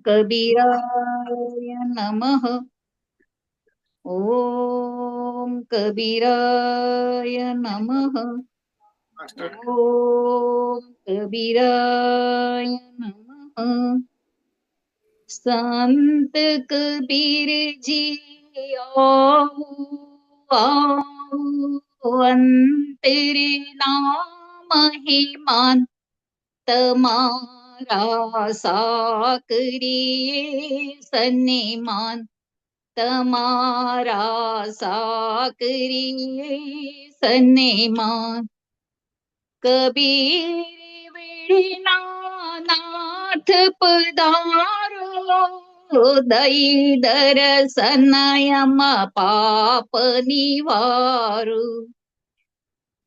कबीराय नमः। ओम कबीराय नमः। ओम कबीराय नमः। संत कबीर जी आओ आओ, अंतर नाम ही मान તમારા સાકરીએ સન્માન, તમારા સાકરીએ સન્માન. કબીર વીણા નાથ પધારો, દઈ દર્શનયમાં પાપ નિવારો.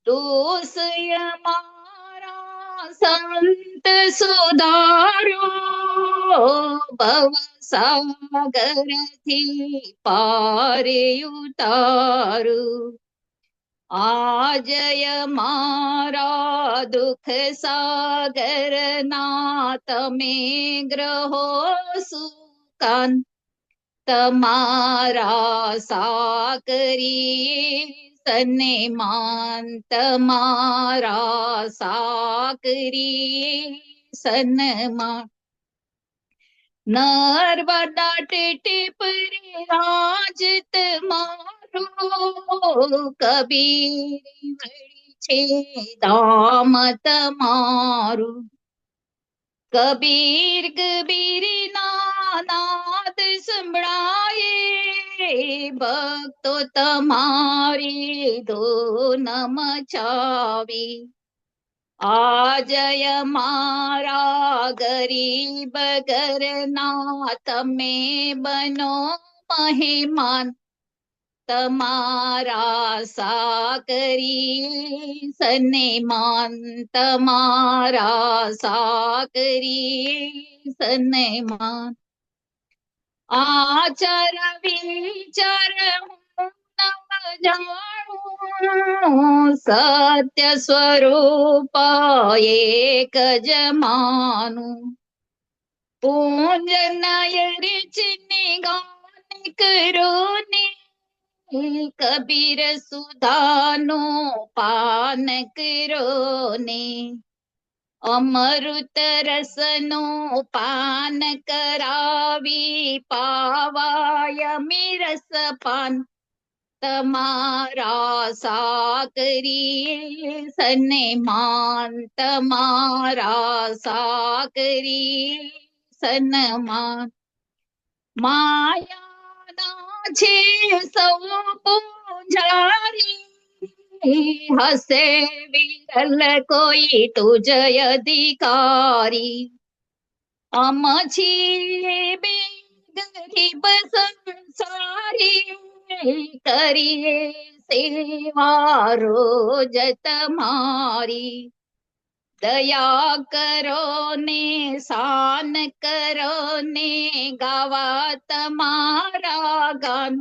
દોષય મારા સંત સુધાર્યો, ભવ સાગર થી પારે ઉતારું. આજય મારા દુઃખ સાગર ના તમે ગ્રહો સુકાન, તમારા સાકરી સન્માન, તમારા સાકરી સન્માન. નર્મદા ટેટે પર રાજ તમારું, કબીર વળી છે ધામ તમારું. કબીર કબીર ના નાદ સંભળાય, ભક્તો તમારી ધૂન મચાવી. આજય મારા ગરીબ ઘરના તમે બનો મહેમાન, તમારા સાકરી સન્માન, તમારા સાકરી સન્માન. આચાર વિચાર હું નવ જાણું, સત્ય સ્વરૂપ એક જ માનું. પૂંજ નયર ચિને ગાન કરો ને, કબીર સુધાનો પાન કરો ને. અમૃત રસનો પાન કરાવી પાવાય મિરસ પાન, તમારા સાકરી સન્માન, તમારા સાકરી સન્માન. માયાના છે સૌ પૂંજારી, હસે વિરલ કોઈ તુજ અધિકારી. અમ છીએ બે ગરીબ સંસારી, કરીએ સેવા રોજ તમારી. દયા કરો ને શાન કરો ને, ગાવા તમારા ગાન,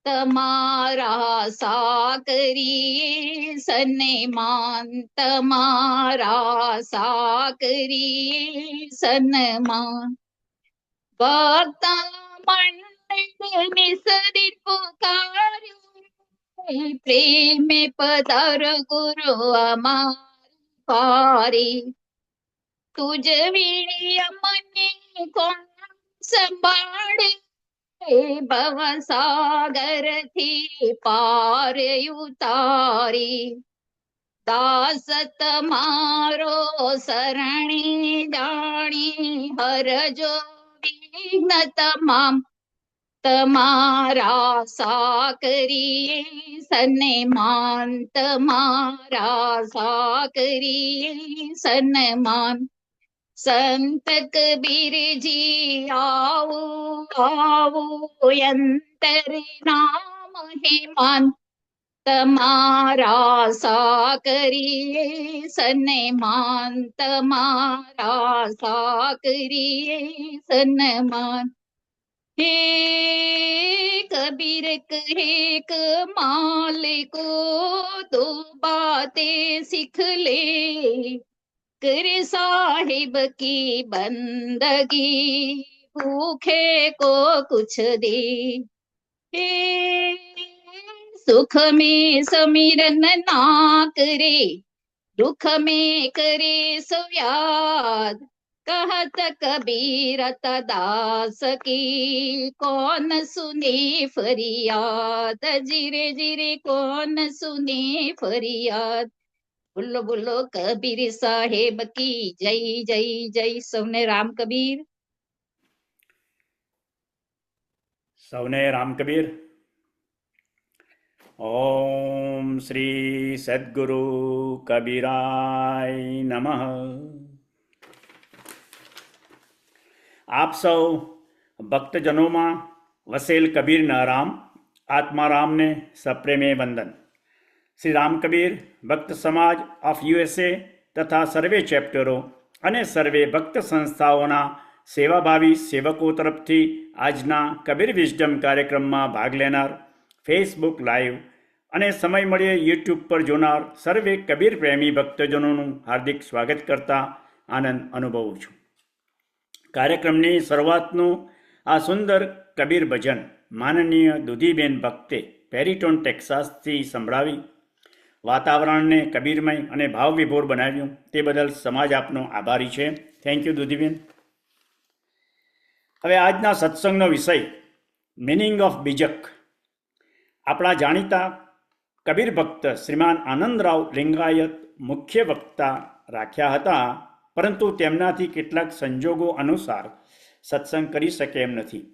તમારા સાકરી સન્માન, તમારા સાકરી સન્માન. ભક્ત મંડળ નિસરી પુકારી, પ્રેમે પધાર ગુરુ અમારી પારી. તુજ વીણી મને કોણ સંભાળે, ભવ સાગર થી પાર ઉતારી. દાસ તમારો શરણી જાણી, હરજો વિઘ્ન તમામ, તમારા સાકરી સન્માન, તમારા સાકરી સન્માન. સંત કબીરજી આવો આવો, અંતર નામ હેમાન, તમારા સાકરી સન્માન, તમારા સાકરી સન્માન. હે कबीर कहे कमाल को दो बातें सीख ले, कर साहिब की बंदगी भूखे को कुछ दे। हे सुख में समीरन ना करे, दुख में करे सुयाद। कहत कबीर दास की, कौन सुने फरियाद। जीरे जीरे कौन सुने फरियाद। बोलो बोलो कबीर साहेब की जय जय जय। सौने राम कबीर। સૌને રામ કબીર. ઓમ શ્રી સદગુરુ કબીરાય નમઃ. આપ સૌ ભક્તજનોમાં વસેલ કબીરના રામ આત્મારામને સપ્રેમે વંદન. શ્રી રામ કબીર ભક્ત સમાજ ઓફ યુએસએ તથા સર્વે ચેપ્ટરો અને સર્વે ભક્ત સંસ્થાઓના સેવાભાવી સેવકો તરફથી આજના કબીર વિઝડમ કાર્યક્રમમાં ભાગ લેનાર, ફેસબુક લાઈવ અને સમય મળીએ યુટ્યુબ પર જોનાર સર્વે કબીર પ્રેમી ભક્તજનોનું હાર્દિક સ્વાગત કરતા આનંદ અનુભવું છું. કાર્યક્રમની શરૂઆતનું આ સુંદર કબીર ભજન માનનીય દુધીબેન ભક્તે પેરીટોન ટેક્સાસથી સંભળાવી વાતાવરણને કબીરમય અને ભાવવિભોર બનાવ્યું. તે બદલ સમાજ આપનો આભારી છે. Thank you Dudhiben. હવે આજના સત્સંગનો વિષય મિનિંગ ઓફ બીજક. આપણા જાણીતા કબીર ભક્ત શ્રીમાન આનંદરાવ લિંગાયત મુખ્ય વક્તા રાખ્યા હતા, પરંતુ તેમનાથી કેટલાક સંજોગો અનુસાર સત્સંગ કરી શકે એમ નથી,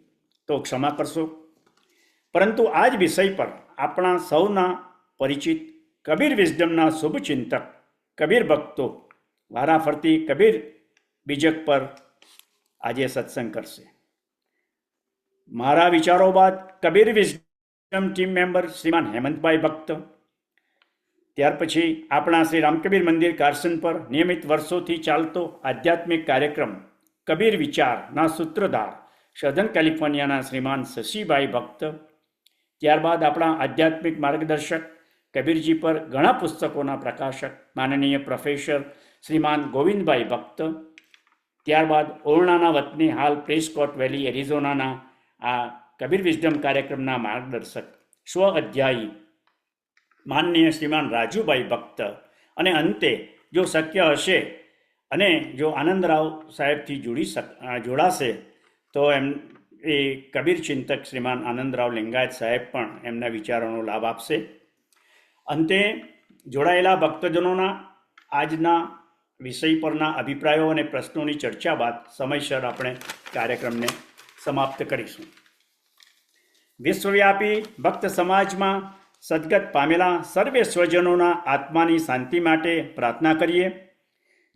તો ક્ષમા કરશો. પરંતુ આ જ વિષય પર આપણા સૌના પરિચિત કબીર વિઝડમના શુભચિંતક કબીર ભક્તો વારાફરતી કબીર બીજક પર આજે સત્સંગ કરશે. મારા વિચારો બાદ કબીર વિઝડમ ટીમ મેમ્બર શ્રીમાન હેમંતભાઈ ભક્ત, ત્યાર પછી આપણા શ્રી રામકબીર મંદિર કારસન પર નિયમિત વર્ષોથી ચાલતો આધ્યાત્મિક કાર્યક્રમ કબીર વિચારના સૂત્રધાર સધન કેલિફોર્નિયાના શ્રીમાન શશીભાઈ ભક્ત, ત્યારબાદ આપણા આધ્યાત્મિક માર્ગદર્શક કબીરજી પર ઘણા પુસ્તકોના પ્રકાશક માનનીય પ્રોફેસર શ્રીમાન ગોવિંદભાઈ ભક્ત, ત્યારબાદ ઓરણાના વતની હાલ પ્રેસકોટ વેલી એરિઝોનાના આ કબીર વિઝડમ કાર્યક્રમના માર્ગદર્શક સ્વ અધ્યાયી માનનીય શ્રીમાન રાજુભાઈ ભક્ત, અને અંતે જો શક્ય હશે અને જો આનંદરાવ સાહેબથી જોડાશે તો એ કબીર ચિંતક શ્રીમાન આનંદરાવ લિંગાયત સાહેબ પણ એમના વિચારોનો લાભ આપશે. અંતે જોડાયેલા ભક્તજનોના આજના વિષય પરના અભિપ્રાયો અને પ્રશ્નોની ચર્ચા બાદ સમયસર આપણે કાર્યક્રમને સમાપ્ત કરીશું. વિશ્વવ્યાપી ભક્ત સમાજમાં સદગત પામેલા સર્વે સ્વજનોના આત્માની શાંતિ માટે પ્રાર્થના કરીએ.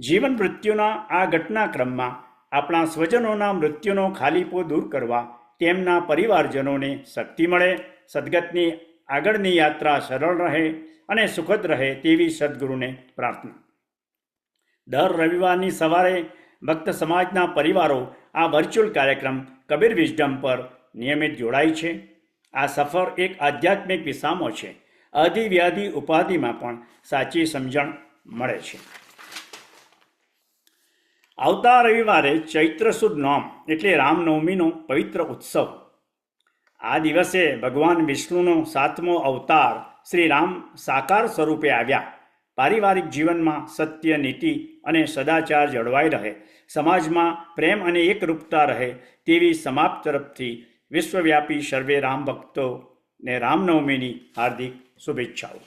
જીવન મૃત્યુના આ ઘટનાક્રમમાં આપણા સ્વજનોના મૃત્યુનો ખાલીપો દૂર કરવા તેમના પરિવારજનોને શક્તિ મળે, સદગતની આગળની યાત્રા સરળ રહે અને સુખદ રહે તેવી સદગુરુને પ્રાર્થના. દર રવિવારની સવારે ભક્ત સમાજના પરિવારો આ વર્ચ્યુઅલ કાર્યક્રમ કબીર વિઝડમ પર નિયમિત જોડાય છે. આ સફર એક આધ્યાત્મિક વિસામો છે. આદિ વ્યાધિ ઉપાધિમાં પણ સાચી સમજણ મળે છે. આવતા રવિવારે ચૈત્ર સુદ નોમ એટલે રામનવમીનો પવિત્ર ઉત્સવ. આ દિવસે ભગવાન વિષ્ણુનો 7મો અવતાર શ્રી રામ સાકાર સ્વરૂપે આવ્યા. પારિવારિક જીવનમાં સત્ય, નીતિ અને સદાચાર જળવાઈ રહે, સમાજમાં પ્રેમ અને એકરૂપતા રહે તેવી સમાપ તરફથી વિશ્વવ્યાપી સર્વે રામ ભક્તોને રામનવમીની હાર્દિક શુભેચ્છાઓ.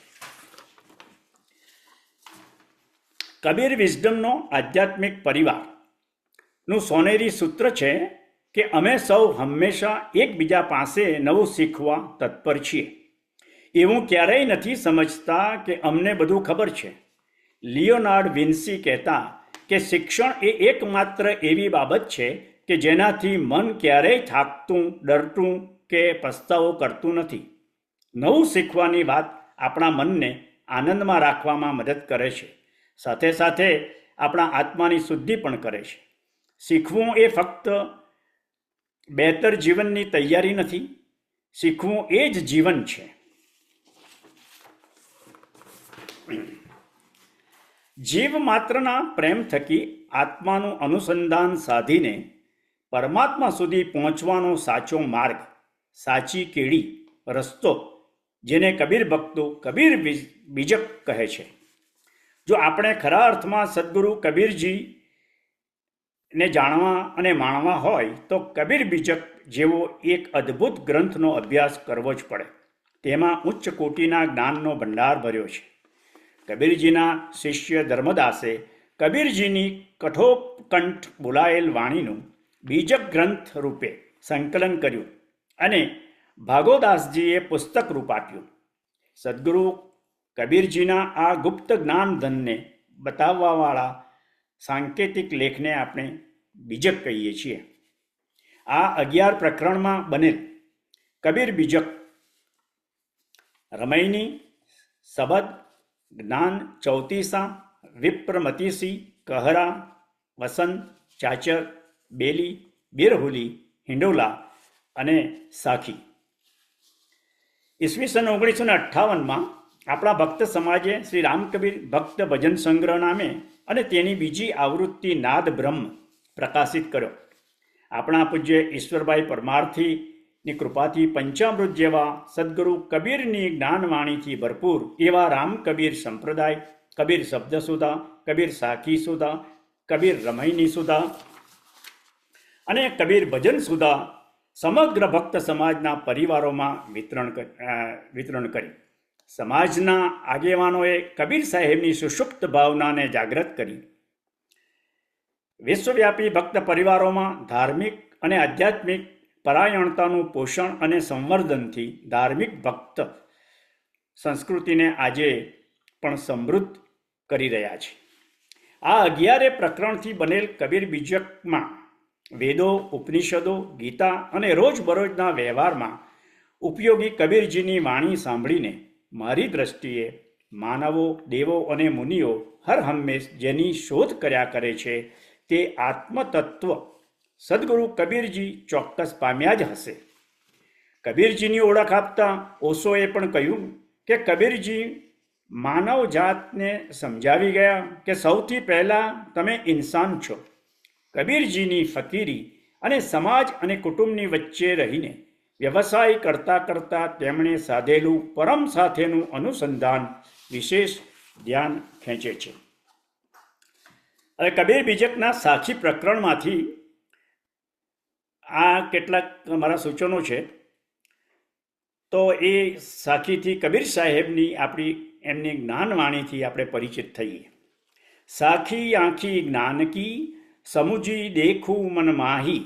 કબીર વિઝડમનો આધ્યાત્મિક પરિવારનું સોનેરી સૂત્ર છે કે અમે સૌ હંમેશા એકબીજા પાસે નવું શીખવા તત્પર છીએ. એવું ક્યારેય નથી સમજતા કે અમને બધું ખબર છે. લિયોનાર્ડ વિન્સી કહેતા કે શિક્ષણ એ એકમાત્ર એવી બાબત છે કે જેનાથી મન ક્યારેય થાકતું, ડરતું કે પસ્તાવો કરતું નથી. નવું શીખવાની વાત આપણા મનને આનંદમાં રાખવામાં મદદ કરે છે, સાથે સાથે આપણા આત્માની શુદ્ધિ પણ કરે છે. શીખવું એ ફક્ત બહેતર જીવનની તૈયારી નથી, શીખવું એ જ જીવન છે. જીવ માત્રના પ્રેમ થકી આત્માનું અનુસંધાન સાધીને પરમાત્મા સુધી પહોંચવાનો સાચો માર્ગ, સાચી કેડી, રસ્તો, જેને કબીર ભક્તો કબીર બીજક કહે છે. જો આપણે ખરા અર્થમાં સદગુરુ કબીરજીને જાણવા અને માણવા હોય તો કબીર બીજક જેવો એક અદ્ભુત ગ્રંથનો અભ્યાસ કરવો જ પડે. તેમાં ઉચ્ચ કોટીના જ્ઞાનનો ભંડાર ભર્યો છે. કબીરજીના શિષ્ય ધર્મદાસે કબીરજીની કઠોપકંઠ બોલાયેલ વાણીનું બીજક ગ્રંથ રૂપે સંકલન કર્યું અને ભાગોદાસજીએ પુસ્તક રૂપ આપ્યું. સદગુરુ કબીરજીના આ ગુપ્ત જ્ઞાનધનને બતાવવાવાળા સાંકેતિક લેખને આપણે બીજક કહીએ છીએ. આ 11 પ્રકરણમાં બનેલ કબીર બીજક રમૈની, સબદ, જ્ઞાન ચૌતીસા, વિપ્રમતીસી, કહરા, વસંત, ચાચર, બેલી, બિરહુલી, હિંડોલા અને સાખી. ઈસવીસન 1958માં આપણા ભક્ત સમાજે શ્રી રામકબીર ભક્ત ભજન સંગ્રહ નામે અને તેની બીજી આવૃત્તિ નાદ બ્રહ્મ પ્રકાશિત કર્યો. આપણા પૂજ્ય ઈશ્વરભાઈ પરમારથીની કૃપાથી પંચામૃત જેવા સદગુરુ કબીરની જ્ઞાનવાણીથી ભરપૂર એવા રામકબીર સંપ્રદાય, કબીર શબ્દસુધા, કબીર સાખી સુધા, કબીર રમૈની સુધા અને કબીર ભજન સુધા સમગ્ર ભક્ત સમાજના પરિવારોમાં વિતરણ કરી. સમાજના આગેવાનોએ કબીર સાહેબની સુષુપ્ત ભાવનાને જાગૃત કરી વિશ્વવ્યાપી ભક્ત પરિવારોમાં ધાર્મિક અને આધ્યાત્મિક પરાયણતાનું પોષણ અને સંવર્ધનથી ધાર્મિક ભક્ત સંસ્કૃતિને આજે પણ સમૃદ્ધ કરી રહ્યા છે. આ 11 પ્રકરણથી બનેલ કબીર બીજકમાં વેદો, ઉપનિષદો, ગીતા અને રોજબરોજના વ્યવહારમાં ઉપયોગી કબીરજીની વાણી સાંભળીને મારી દ્રષ્ટિએ માનવો, દેવો અને મુનિઓ હર હંમેશ જેની શોધ કર્યા કરે છે તે આત્મતત્વ સદગુરુ કબીરજી ચોક્કસ પામ્યા જ હશે. કબીરજીની ઓળખ આપતા ઓશોએ પણ કહ્યું કે કબીરજી માનવ જાતને સમજાવી ગયા કે સૌથી પહેલા તમે ઇન્સાન છો. કબીરજીની ફકીરી અને સમાજ અને કુટુંબની વચ્ચે રહીને વ્યવસાય કરતા તેમણે સાધેલું પરમ સાથેનું અનુસંધાન વિશેષ ધ્યાન ખેંચે છે. હવે કબીર બીજકના સાખી પ્રકરણમાંથી આ કેટલાક મારા સૂચનો છે. તો એ સાખીથી કબીર સાહેબની એમની જ્ઞાનવાણીથી આપણે પરિચિત થઈએ. સાખી આંખી જ્ઞાન કી સમુજી દેખું મન માહી,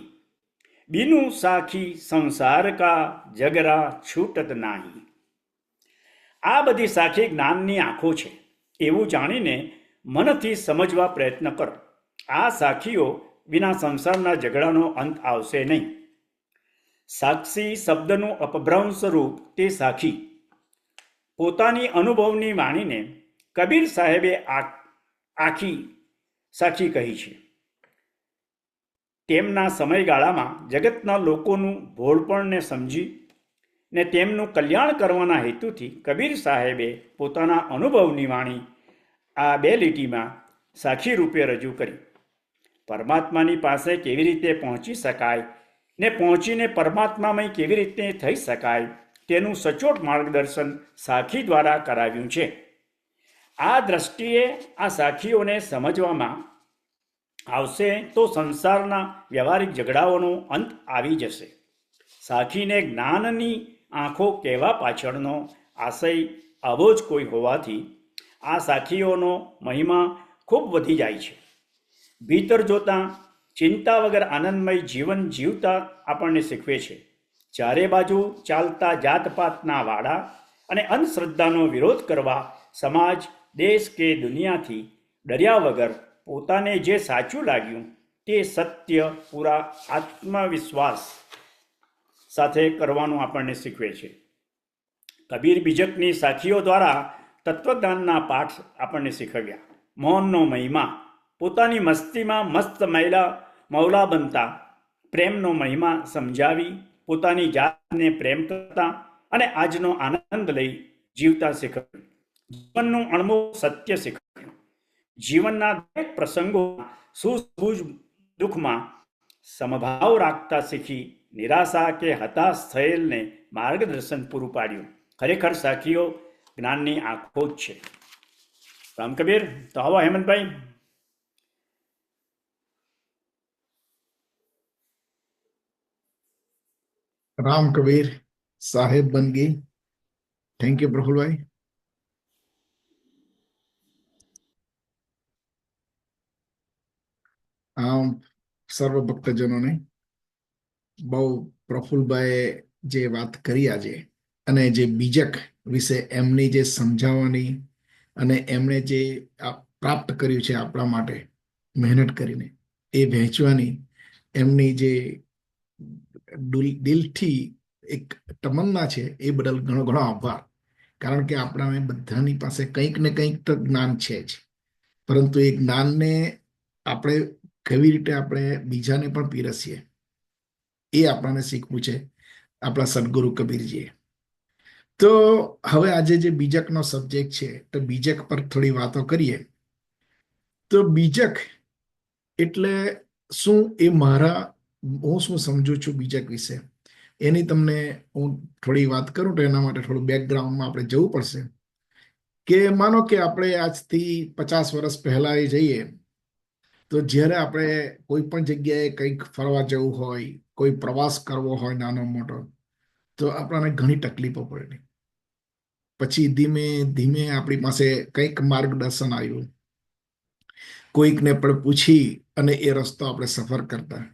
બીનું સાખી સંસાર કા જગરા છૂટત નાહી. આ બધી સાખી જ્ઞાનની આંખો છે એવું જાણીને મનથી સમજવા પ્રયત્ન કરો. આ સાખીઓ વિના સંસારના ઝઘડાનો અંત આવશે નહીં. સાક્ષી શબ્દનું અપભ્રંશ રૂપ તે સાખી. પોતાની અનુભવની વાણીને કબીર સાહેબે આખી સાખી કહી છે. તેમના સમયગાળામાં જગતના લોકોનું ભોળપણને સમજી ને તેમનું કલ્યાણ કરવાના હેતુથી કબીર સાહેબે પોતાના અનુભવની વાણી આ 2 લીટીમાં સાખી રૂપે રજૂ કરી. પરમાત્માની પાસે કેવી રીતે પહોંચી શકાય ને પહોંચીને પરમાત્મામય કેવી રીતે થઈ શકાય તેનું સચોટ માર્ગદર્શન સાખી દ્વારા કરાવ્યું છે. આ દ્રષ્ટિએ આ સાખીઓને સમજવામાં આવશે તો સંસારના વ્યવહારિક ઝઘડાઓનો અંત આવી જશે. સાખીને જ્ઞાનની આંખો કહેવા પાછળનો આશય આવો જ કોઈ હોવાથી આ સાખીઓનો મહિમા ખૂબ વધી જાય છે. ભીતર જોતા ચિંતા વગર આનંદમય જીવન જીવતા આપણને શીખવે છે. ચારે બાજુ ચાલતા જાતપાતના વાડા અને અંધશ્રદ્ધાનો વિરોધ કરવા સમાજ, દેશ કે દુનિયાથી ડર્યા વગર પોતાને જે સાચું લાગ્યું તે સત્ય પૂરા આત્મવિશ્વાસ સાથે કરવાનું આપણને શીખવે છે. કબીર બીજકની સાખીઓ દ્વારા તત્વજ્ઞાનના પાઠ આપણને શીખવ્યા. મૌનનો મહિમા, પોતાની મસ્તીમાં મસ્ત મૌલા બનતા, પ્રેમનો મહિમા સમજાવી પોતાની જાતને પ્રેમ કરતા અને આજનો આનંદ લઈ જીવતા શીખવ્યું. જીવનનું અણમોલ સત્ય શીખવ્યું. જીવનના દરેક પ્રસંગોમાં સુખ દુઃખમાં સમભાવ રાખતા શીખી નિરાશા કે હતાશ થયેલને માર્ગદર્શન પૂરું પાડ્યું. ખરેખર સાખીઓ જ્ઞાનની આંખો જ છે. રામ કબીર. તો આવો હેમંતભાઈ. રામ કબીર સાહેબ બન ગઈ. Thank you Prafulbhai. આમ સર્વ ભક્તજનોને બહુ પ્રફુલભાઈએ જે વાત કરી આજે અને જે બીજક વિશે એમની જે સમજાવવાની અને એમણે જે પ્રાપ્ત કર્યું છે આપણા માટે મહેનત કરીને એ વહેંચવાની એમની જે દિલથી એક તમન્ના છે એ બદલ ઘણો ઘણો આભાર. કારણ કે આપણા બધાની પાસે કંઈક ને કંઈક તો જ્ઞાન છે જ, પરંતુ એ જ્ઞાનને આપણે કેવી રીતે આપણે બીજાને પણ પીરસીએ એ આપણને શીખવું છે આપણા સદગુરુ કબીરજીએ. તો હવે આજે જે બીજકનો સબ્જેક્ટ છે તો બીજક પર થોડી વાતો કરીએ. તો બીજક એટલે શું, એ હું શું સમજુ છું બીજક વિશે એની તમને હું થોડી વાત કરું. તો એના માટે થોડું બેકગ્રાઉન્ડમાં આપણે જવું પડશે. કે માનો કે આપણે આજથી 50 વર્ષ પહેલા જઈએ તો જ્યારે આપણે કોઈ પણ જગ્યાએ કંઈક ફરવા જવું હોય, કોઈ પ્રવાસ કરવો હોય નાનો મોટો, તો આપણને ઘણી તકલીફો પડે. પછી ધીમે ધીમે આપણી પાસે કંઈક માર્ગદર્શન આવ્યું, કોઈકને પણ પૂછી અને એ રસ્તો આપણે સફર કરતા.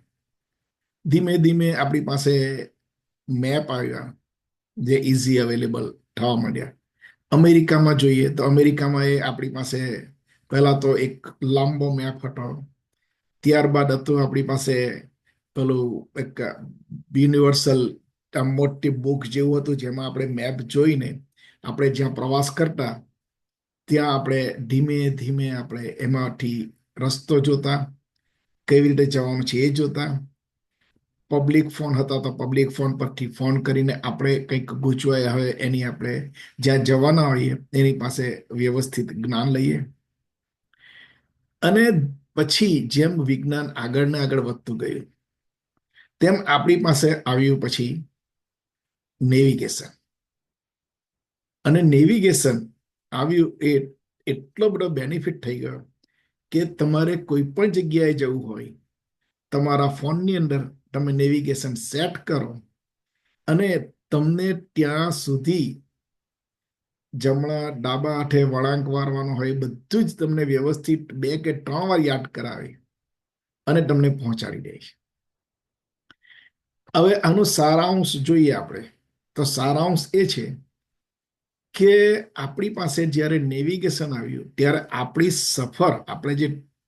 ધીમે ધીમે આપણી પાસે મેપ આવ્યા જે ઇઝી અવેલેબલ થવા માંડ્યા. અમેરિકામાં જોઈએ તો અમેરિકામાં એ આપણી પાસે પહેલા તો એક લાંબો મેપ હતો. ત્યારબાદ હતું આપણી પાસે પેલું એક યુનિવર્સલ મોટી બુક જેવું હતું, જેમાં આપણે મેપ જોઈને આપણે જ્યાં પ્રવાસ કરતા ત્યાં આપણે ધીમે ધીમે આપણે એમાંથી રસ્તો જોતા, કેવી રીતે જવાનું છે એ જોતા. પબ્લિક ફોન હતા તો પબ્લિક ફોન પરથી ફોન કરીને આપણે કંઈક ગૂંચવાયા હોય એની આપણે જ્યાં જવાના હોઈએ એની પાસે વ્યવસ્થિત જ્ઞાન લઈએ. અને પછી જેમ વિજ્ઞાન આગળ ને આગળ વધતું ગયું તેમ આપણી પાસે આવ્યું પછી નેવિગેશન. અને નેવિગેશન આવ્યું એ એટલો બધો બેનિફિટ થઈ ગયો કે તમારે કોઈ પણ જગ્યાએ જવું હોય, તમારા ફોનની અંદર તમે નેવિગેશન સેટ કરો અને તમને ત્યાં સુધી જમણા ડાબા હાથે વળાંક વારવાનો હોય બધું જ તમને વ્યવસ્થિત 2 કે 3 વાર યાદ કરાવે અને તમને પહોંચાડી દે છે. હવે આનો સારાંશ જોઈએ આપણે તો સારાંશ એ છે કે આપણી પાસે જ્યારે નેવિગેશન આવ્યું ત્યારે આપણી સફર,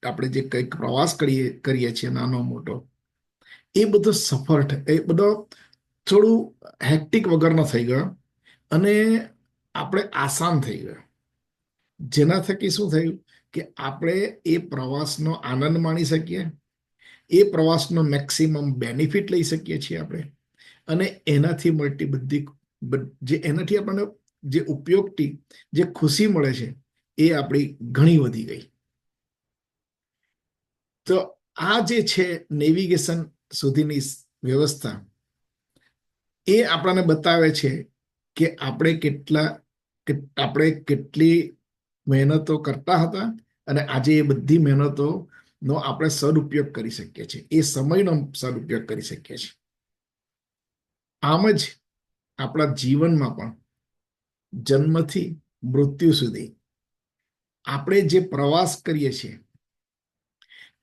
આપણે જે કંઈક પ્રવાસ કરીએ છીએ નાનો મોટો, એ બધો સફર એ બધો થોડું હેક્ટિક વગરનો થઈ ગયો અને આપણે આસાન થઈ ગયો. જેના થકી શું થયું કે આપણે એ પ્રવાસનો આનંદ માણી શકીએ, એ પ્રવાસનો મેક્સિમમ બેનિફિટ લઈ શકીએ છીએ આપણે. અને એનાથી મળતી એનાથી આપણને જે ઉપયોગથી જે ખુશી મળે છે એ આપણી ઘણી વધી ગઈ. તો આ જે છે નેવિગેશન સુધીની વ્યવસ્થા, એ આપણને બતાવે છે કે આપણે કેટલી મહેનતો કરતા હતા અને આજે એ બધી મહેનતોનો આપણે સદુપયોગ કરી શકીએ છીએ, એ સમયનો સદુપયોગ કરી શકીએ છીએ. આમ જ આપણા જીવનમાં પણ જન્મથી મૃત્યુ સુધી આપણે જે પ્રવાસ કરીએ છીએ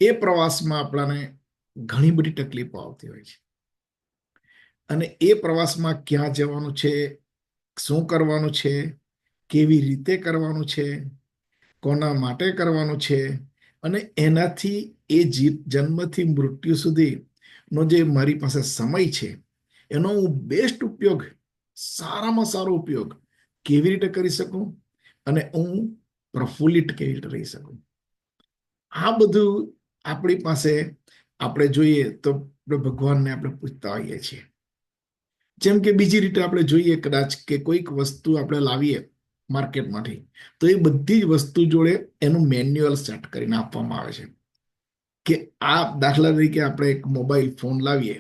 એ પ્રવાસમાં આપણને ઘણી બધી તકલીફો આવતી હોય છે. અને એ પ્રવાસમાં ક્યાં જવાનું છે, શું કરવાનું છે, કેવી રીતે કરવાનું છે, કોના માટે કરવાનું છે, અને એનાથી એ જન્મથી મૃત્યુ સુધીનો જે મારી પાસે સમય છે એનો હું બેસ્ટ ઉપયોગ, સારામાં સારો ઉપયોગ કેવી રીતે કરી શકું અને હું પ્રફુલ્લિત કેવી રીતે રહી શકું. આ બધું આપણી પાસે આપણે જોઈએ તો ભગવાનને આપણે પૂછતા હોઈએ છીએ. જેમ કે બીજી રીતે આપણે જોઈએ કદાચ કે કોઈક વસ્તુ આપણે લાવીએ માર્કેટમાંથી, તો એ બધી જ વસ્તુ જોડે એનું મેન્યુઅલ સેટ કરીને આપવામાં આવે છે કે આ દાખલા તરીકે આપણે એક મોબાઈલ ફોન લાવીએ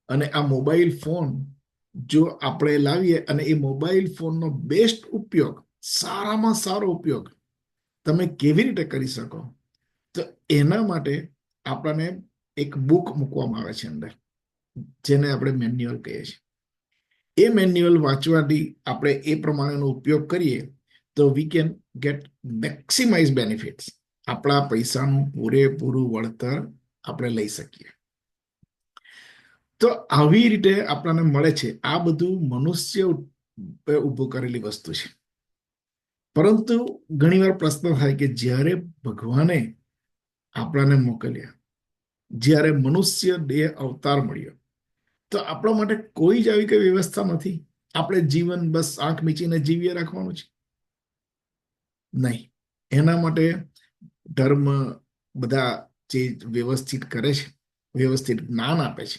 અને આ મોબાઈલ ફોન જો આપણે લાવીએ અને એ મોબાઈલ ફોનનો બેસ્ટ ઉપયોગ, સારામાં સારો ઉપયોગ તમે કેવી રીતે કરી શકો, તો એના માટે આપણને એક બુક મૂકવામાં આવે છે અંદર, જેને આપણે મેન્યુઅલ કહીએ છીએ. એ મેન્યુઅલ વાંચવાથી આપણે એ પ્રમાણેનો ઉપયોગ કરીએ તો we can get maximise benefits. આપણા પૈસાનું પૂરેપૂરું વળતર આપણે લઈ શકીએ. તો આવી રીતે આપણને મળે છે. આ બધું મનુષ્ય ઊભું કરેલી વસ્તુ છે. પરંતુ ઘણીવાર પ્રશ્ન થાય કે જ્યારે ભગવાને આપણાને મોકલ્યા, જ્યારે મનુષ્ય દેહ અવતાર મળ્યો, તો આપણા માટે કોઈ જ આવી કઈ વ્યવસ્થા નથી. આપણે જીવન બસ આંખ મીચીને જીવીએ રાખવાનું છે? નહીં. એના માટે ધર્મ બધા જે વ્યવસ્થિત કરે છે, વ્યવસ્થિત જ્ઞાન આપે છે,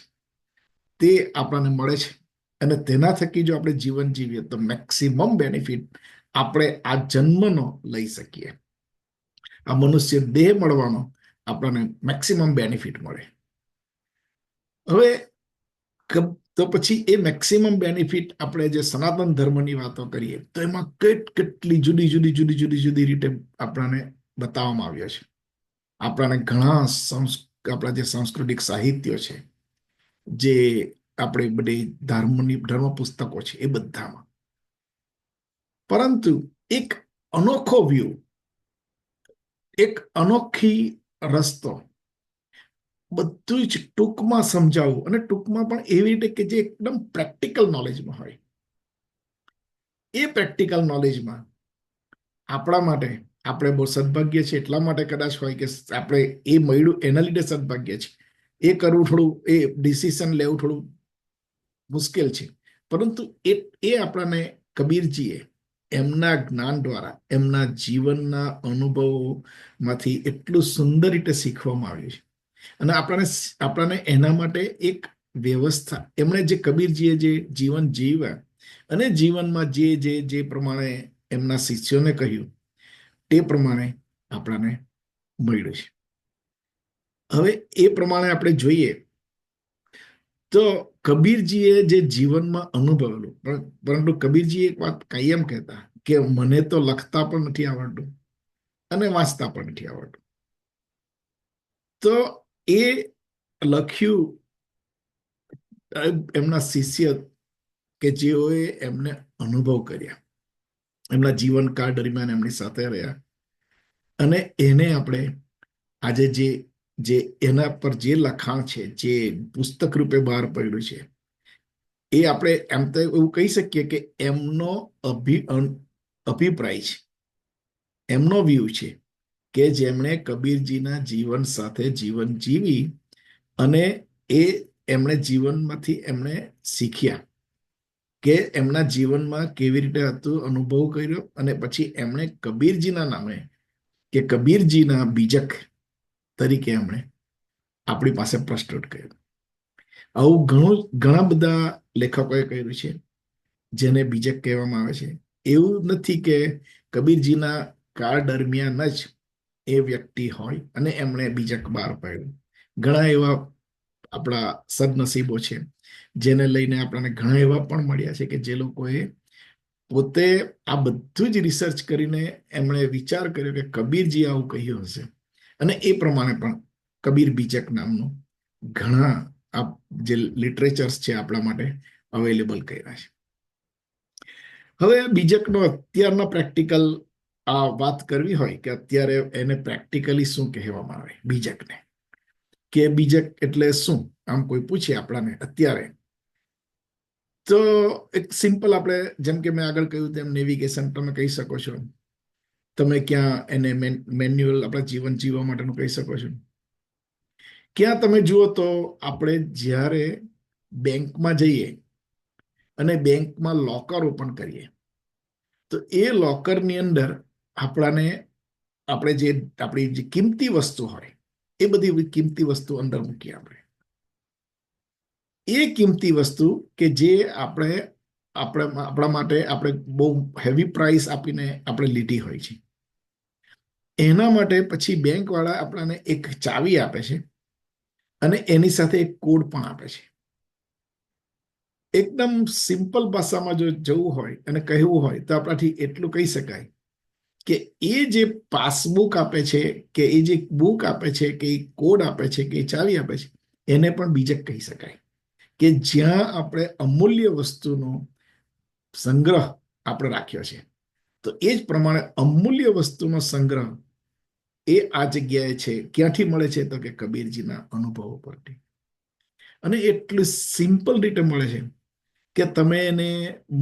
તે આપણને મળે છે. અને તેના થકી જો આપણે જીવન જીવીએ તો મેક્સિમમ બેનિફિટ આપણે આ જન્મનો લઈ શકીએ. આ મનુષ્ય દેહ મળવાનો આપણને મેક્સિમમ બેનિફિટ મળે. હવે તો પછી એ મેક્સિમમ બેનિફિટ આપણે જે સનાતન ધર્મની વાતો કરીએ તો એમાં કેટલી જુદી જુદી જુદી જુદી જુદી રીતે આપણને બતાવવામાં આવ્યો છે. આપણને ઘણા આપણા જે સાંસ્કૃતિક સાહિત્યો છે, જે આપણે બધી ધર્મ પુસ્તકો છે, એ બધામાં. પરંતુ એક અનોખો વ્યૂ, એક અનોખી રસ્તો, બધું જ ટૂંકમાં સમજાવવું, અને ટૂંકમાં પણ એવી રીતે કે જે એકદમ પ્રેક્ટિકલ નોલેજમાં હોય. એ પ્રેક્ટિકલ નોલેજમાં આપણા માટે આપણે બહુ સદભાગ્ય છે. એટલા માટે કદાચ હોય કે આપણે એ મળ્યું એના લીધે સદભાગ્ય છે. એ કરવું થોડું, એ ડિસિઝન લેવું થોડું મુશ્કેલ છે. પરંતુ એ આપણને કબીરજીએ એમના જ્ઞાન દ્વારા, એમના જીવનના અનુભવોમાંથી એટલું સુંદર રીતે શીખવામાં આવ્યું છે. અને આપણને એના માટે એક વ્યવસ્થા, એમણે જે કબીરજીએ જે જીવન જીવ્યા અને જીવનમાં જે પ્રમાણે એમના શિષ્યોને કહ્યું, તે પ્રમાણે આપણને મળ્યું છે. હવે એ પ્રમાણે આપણે જોઈએ તો કબીરજીએ જે જીવનમાં અનુભવેલું, પરંતુ કબીરજી એક વાત કાયમ કહેતા કે મને તો લખતા પણ નથી આવડતું અને વાંચતા પણ નથી આવડતું. તો એ લખ્યું એમના શિષ્ય કે જેઓએ એમને અનુભવ કર્યા, એમના જીવનકાળ દરમિયાન એમની સાથે રહ્યા, અને એને આપણે આજે જે એના પર જે લખાણ છે, જે પુસ્તક રૂપે બહાર પડ્યું છે, એ આપણે એમ તો એવું કહી શકીએ કે એમનો અભિપ્રાય છે, એમનો વ્યૂ છે કે જેમણે કબીરજીના જીવન સાથે જીવન જીવી અને એમણે જીવનમાંથી એમણે શીખ્યા કે એમના જીવનમાં કેવી રીતે હતું, અનુભવ કર્યો, અને પછી એમણે કબીરજીના નામે કે કબીરજીના બીજક તરીકે એમણે આપણી પાસે પ્રસ્તુત કર્યું. આવું ઘણા બધા લેખકોએ કર્યું છે, જેને બીજક કહેવામાં આવે છે. એવું નથી કે કબીરજીના કાળ દરમિયાન જ એ વ્યક્તિ હોય અને એમણે બીજક બહાર પાડ્યું. ઘણા એવા આપણા સદનસીબો છે જેને લઈને આપણને ઘણા એવા પણ મળ્યા છે કે જે લોકોએ પોતે આ બધું જ રિસર્ચ કરીને એમણે વિચાર કર્યો કે કબીરજી આવું કહ્યું હશે, અને એ પ્રમાણે પણ કબીર બીજક નામનું ઘણા જે લિટરેચર્સ છે આપણા માટે અવેલેબલ કર્યા છે. હવે બીજકનો અત્યારના પ્રેક્ટિકલ આ વાત કરવી હોય કે અત્યારે એને પ્રેક્ટિકલી શું કહેવામાં આવે બીજકને, કે બીજક એટલે શું, આમ કોઈ પૂછે આપણાને અત્યારે, તો એક સિમ્પલ આપણે જેમ કે મેં આગળ કહ્યું તેમ નેવિગેશન તમે કહી શકો છો. તમે ક્યાં એને મેન્યુઅલ આપણા જીવન જીવવા માટેનું કહી શકો છો. ક્યાં તમે જુઓ તો આપણે જ્યારે બેંકમાં જઈએ અને બેંકમાં લોકર ઓપન કરીએ તો એ લોકરની અંદર આપણે આપણી જે કિંમતી વસ્તુ હોય એ બધી કિંમતી વસ્તુ અંદર મૂકીએ. આપણે એ કિંમતી વસ્તુ કે જે આપણા માટે આપણે બહુ હેવી પ્રાઇસ આપીને આપણે લીધી હોય છે, એના માટે પછી બેંક વાળા આપણને એક ચાવી આપે છે અને એની સાથે એક કોડ પણ આપે છે. એકદમ સિમ્પલ ભાષામાં જો જવું હોય અને કહેવું હોય તો આપણાથી એટલું કહી શકાય કે એ જે પાસબુક આપે છે, કે એ જે બુક આપે છે, કે એ કોડ આપે છે, કે એ ચાવી આપે છે, એને પણ બીજક કહી શકાય. કે જ્યાં આપણે અમૂલ્ય વસ્તુનો સંગ્રહ આપણે રાખ્યો છે. તો એ જ પ્રમાણે અમૂલ્ય વસ્તુનો સંગ્રહ એ આ જગ્યાએ છે. ક્યાંથી મળે છે? તો કે કબીરજીના અનુભવો પરથી. અને એટલું સિમ્પલ રીતે મળે છે કે તમે એને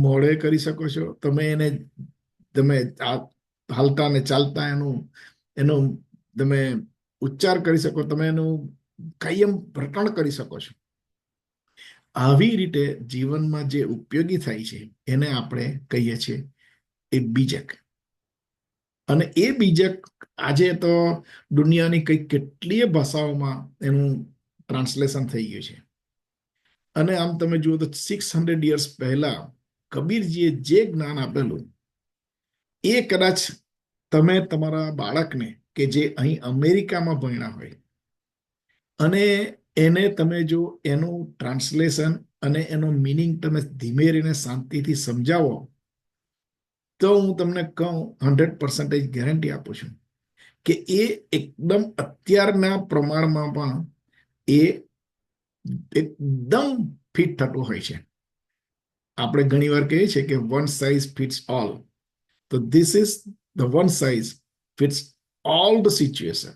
મોડે કરી શકો છો, તમે હાલતા ને ચાલતા એનું તમે ઉચ્ચાર કરી શકો, તમે એનું કાયમ રટણ કરી શકો છો. આવી રીતે જીવનમાં જે ઉપયોગી થાય છે એને આપણે કહીએ છીએ એ બીજક. અને એ બીજક આજે તો દુનિયાની કઈ કેટલીય ભાષાઓમાં એનું ટ્રાન્સલેશન થઈ ગયું છે. અને આમ તમે જુઓ તો 600 યર્સ પહેલા કબીરજીએ જે જ્ઞાન આપેલું એ કદાચ તમે તમારા બાળકને કે જે અહીં અમેરિકામાં ભણ્યા હોય અને એને તમે જો એનું ટ્રાન્સલેશન અને એનો મિનિંગ તમે ધીમે રહીને શાંતિથી સમજાવો તો હું તમને કહું 100% ગેરંટી આપું છું કે એ એકદમ અત્યારના પ્રમાણમાં પણ એ એકદમ ફિટ થતું હોય છે. આપણે ઘણી વાર કહીએ છીએ કે વન સાઇઝ ફિટ્સ ઓલ. તો this is the one size fits all the situation.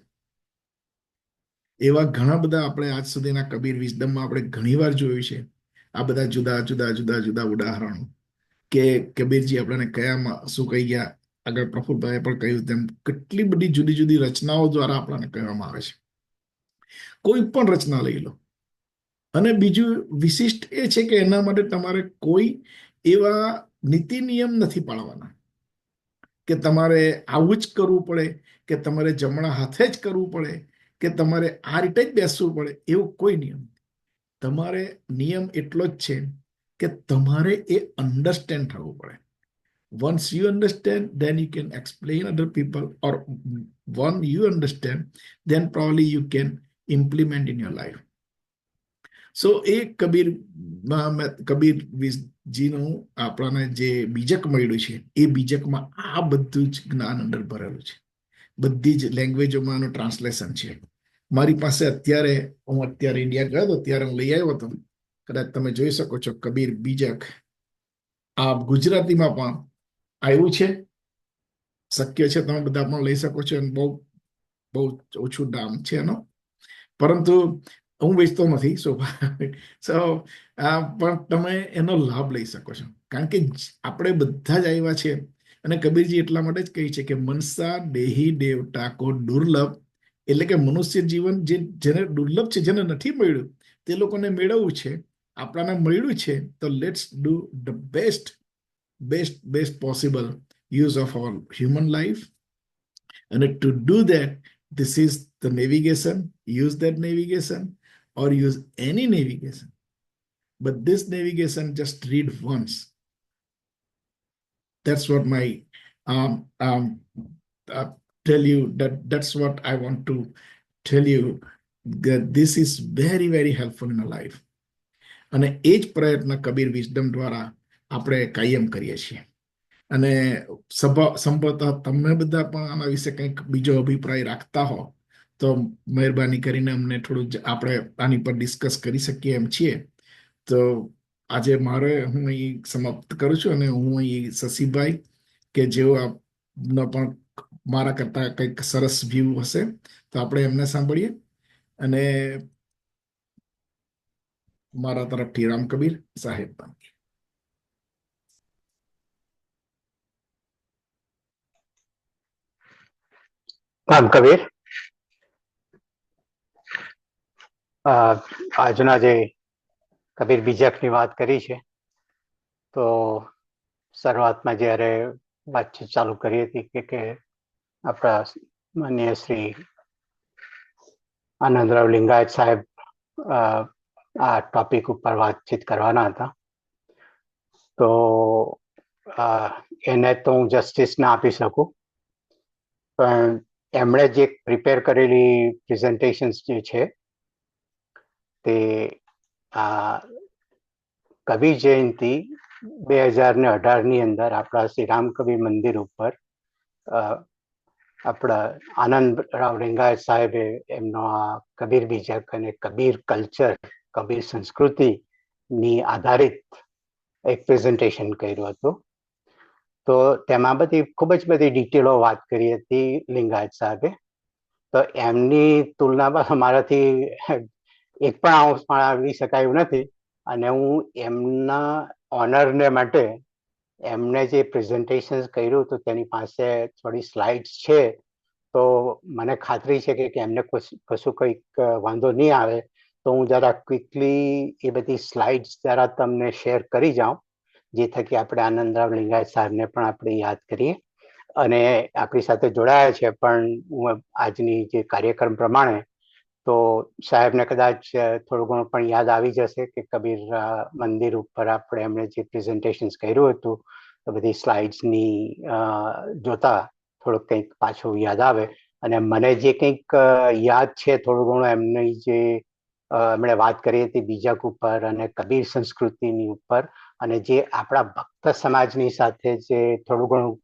એવા ઘણા બધા આપણે આજ સુધીના કબીર વિઝડમમાં આપણે ઘણીવાર જોયું છે આ બધા જુદા જુદા જુદા જુદા ઉદાહરણો કે કબીરજી આપણને કયામાં શું કહી ગયા. આગળ પ્રફુલભાઈએ પણ કહ્યું તેમ કેટલી બધી જુદી જુદી રચનાઓ દ્વારા આપણને કહેવામાં આવે છે. કોઈ પણ રચના લઈ લો. અને બીજું વિશિષ્ટ એ છે કે એના માટે તમારે કોઈ એવા નીતિ નિયમ નથી પાળવાના કે તમારે આવું જ કરવું પડે, કે તમારે જમણા હાથે જ કરવું પડે, કે તમારે આ રીતે જ બેસવું પડે. એવું કોઈ નિયમ. તમારે નિયમ એટલો જ છે કે તમારે એ અન્ડરસ્ટેન્ડ થવું પડે. Once you understand, then you can explain other people, or once you understand, then probably you can implement in your life. સો એ કબીરજીનું આપણને જે બીજક મળ્યું છે એ બીજકમાં આ બધું જ જ્ઞાન અંદર ભરેલું છે. બધી જ લેંગ્વેજોમાં આનું ટ્રાન્સલેશન છે. મારી પાસે હું અત્યારે ઇન્ડિયા ગયો હતો ત્યારે હું લઈ આવ્યો હતો. કદાચ તમે જોઈ શકો છો કબીર બીજક. આ ગુજરાતીમાં પણ આવ્યું છે. શક્ય છે તમે બધા પણ લઈ શકો છો. બહુ બહુ ઓછું દામ છે એનો, પરંતુ હું વેચતો નથી. પણ તમે એનો લાભ લઈ શકો છો. કારણ કે આપણે બધા જ આવ્યા છે. અને કબીરજી એટલા માટે જ કહી છે કે મનસા દેહી દેવતા કો દુર્લભ. એટલે કે મનુષ્ય જીવન જેને દુર્લભ છે, જેને નથી મળ્યું, તે લોકોને મેળવવું છે. આપણાને મળ્યું છે તો let's do the best possible use of our human life. અને to do that, this is the navigation. Use that navigation or use any navigation. But this navigation, just read once. That's what my tell you, that's what I want to tell you, that this is very, very helpful in our life. અને એ જ પ્રયત્ન Kabir wisdom દ્વારા આપણે કાયમ કરીએ છીએ. અને સંભવતઃ તમે બધા પણ આના વિશે કંઈક બીજો અભિપ્રાય રાખતા હો તો મહેરબાની કરીને અમને થોડું આપણે આની પર ડિસ્કસ કરી શકીએ એમ છીએ. તો આજે હું અહીં સમાપ્ત કરું છું. અને હું અહીં શશીભાઈ કે જેઓ આપનો પણ મારા કરતા કંઈક સરસ વ્યૂ હશે તો આપણે એમને સાંભળીએ. અને મારા તરફથી રામ કબીર સાહેબ. રામ કબીર. આજના જે કબીર બીજકની વાત કરી છે, તો શરૂઆતમાં જ્યારે વાતચીત ચાલુ કરી હતી કે આપણા માનનીય શ્રી આનંદરાવ લિંગાયત સાહેબ આ ટોપિક ઉપર વાતચીત કરવાના હતા, તો એને તો હું જસ્ટિસ ના આપી શકું, પણ એમણે જે પ્રિપેર કરેલી પ્રેઝન્ટેશન્સ જે છે તે આ કવિ જયંતિ 2018ની અંદર આપણા શ્રી રામકવિ મંદિર ઉપર આપણા આનંદરાવ લિંગાયત સાહેબે એમનો આ કબીર બીજક અને કબીર કલ્ચર, કબીર સંસ્કૃતિની આધારિત એક પ્રેઝન્ટેશન કર્યું હતું. તો તેમાં ખૂબ જ બધી ડિટેલો વાત કરી હતી લિંગાયત સાહેબે. તો એમની તુલનામાં મારાથી એક પણ અંશ પણ આવી શકાયું નથી. અને હું એમના ઓનરને માટે એમને જે પ્રેઝન્ટેશન કર્યું તો તેની પાસે થોડી સ્લાઇડ્સ છે. તો મને ખાતરી છે કે એમને કશું કંઈક વાંધો નહીં આવે તો હું જરા ક્વિકલી એ બધી સ્લાઇડ્સ જરા તમને શેર કરી જાઉં, જે થકી આપણે આનંદરાવ લિંગાયત સાહેબને પણ આપણે યાદ કરીએ. અને આપણી સાથે જોડાયા છે પણ આજની જે કાર્યક્રમ પ્રમાણે તો સાહેબને કદાચ થોડું ઘણું પણ યાદ આવી જશે કે કબીર મંદિર ઉપર આપણે એમણે જે પ્રેઝન્ટેશન કર્યું હતું તો બધી સ્લાઇડ્સની જોતા થોડુંક કંઈક પાછું યાદ આવે. અને મને જે કંઈક યાદ છે થોડું ઘણું એમની જે એમણે વાત કરી હતી બીજક ઉપર અને કબીર સંસ્કૃતિની ઉપર, અને જે આપણા ભક્ત સમાજની સાથે જે થોડું ઘણું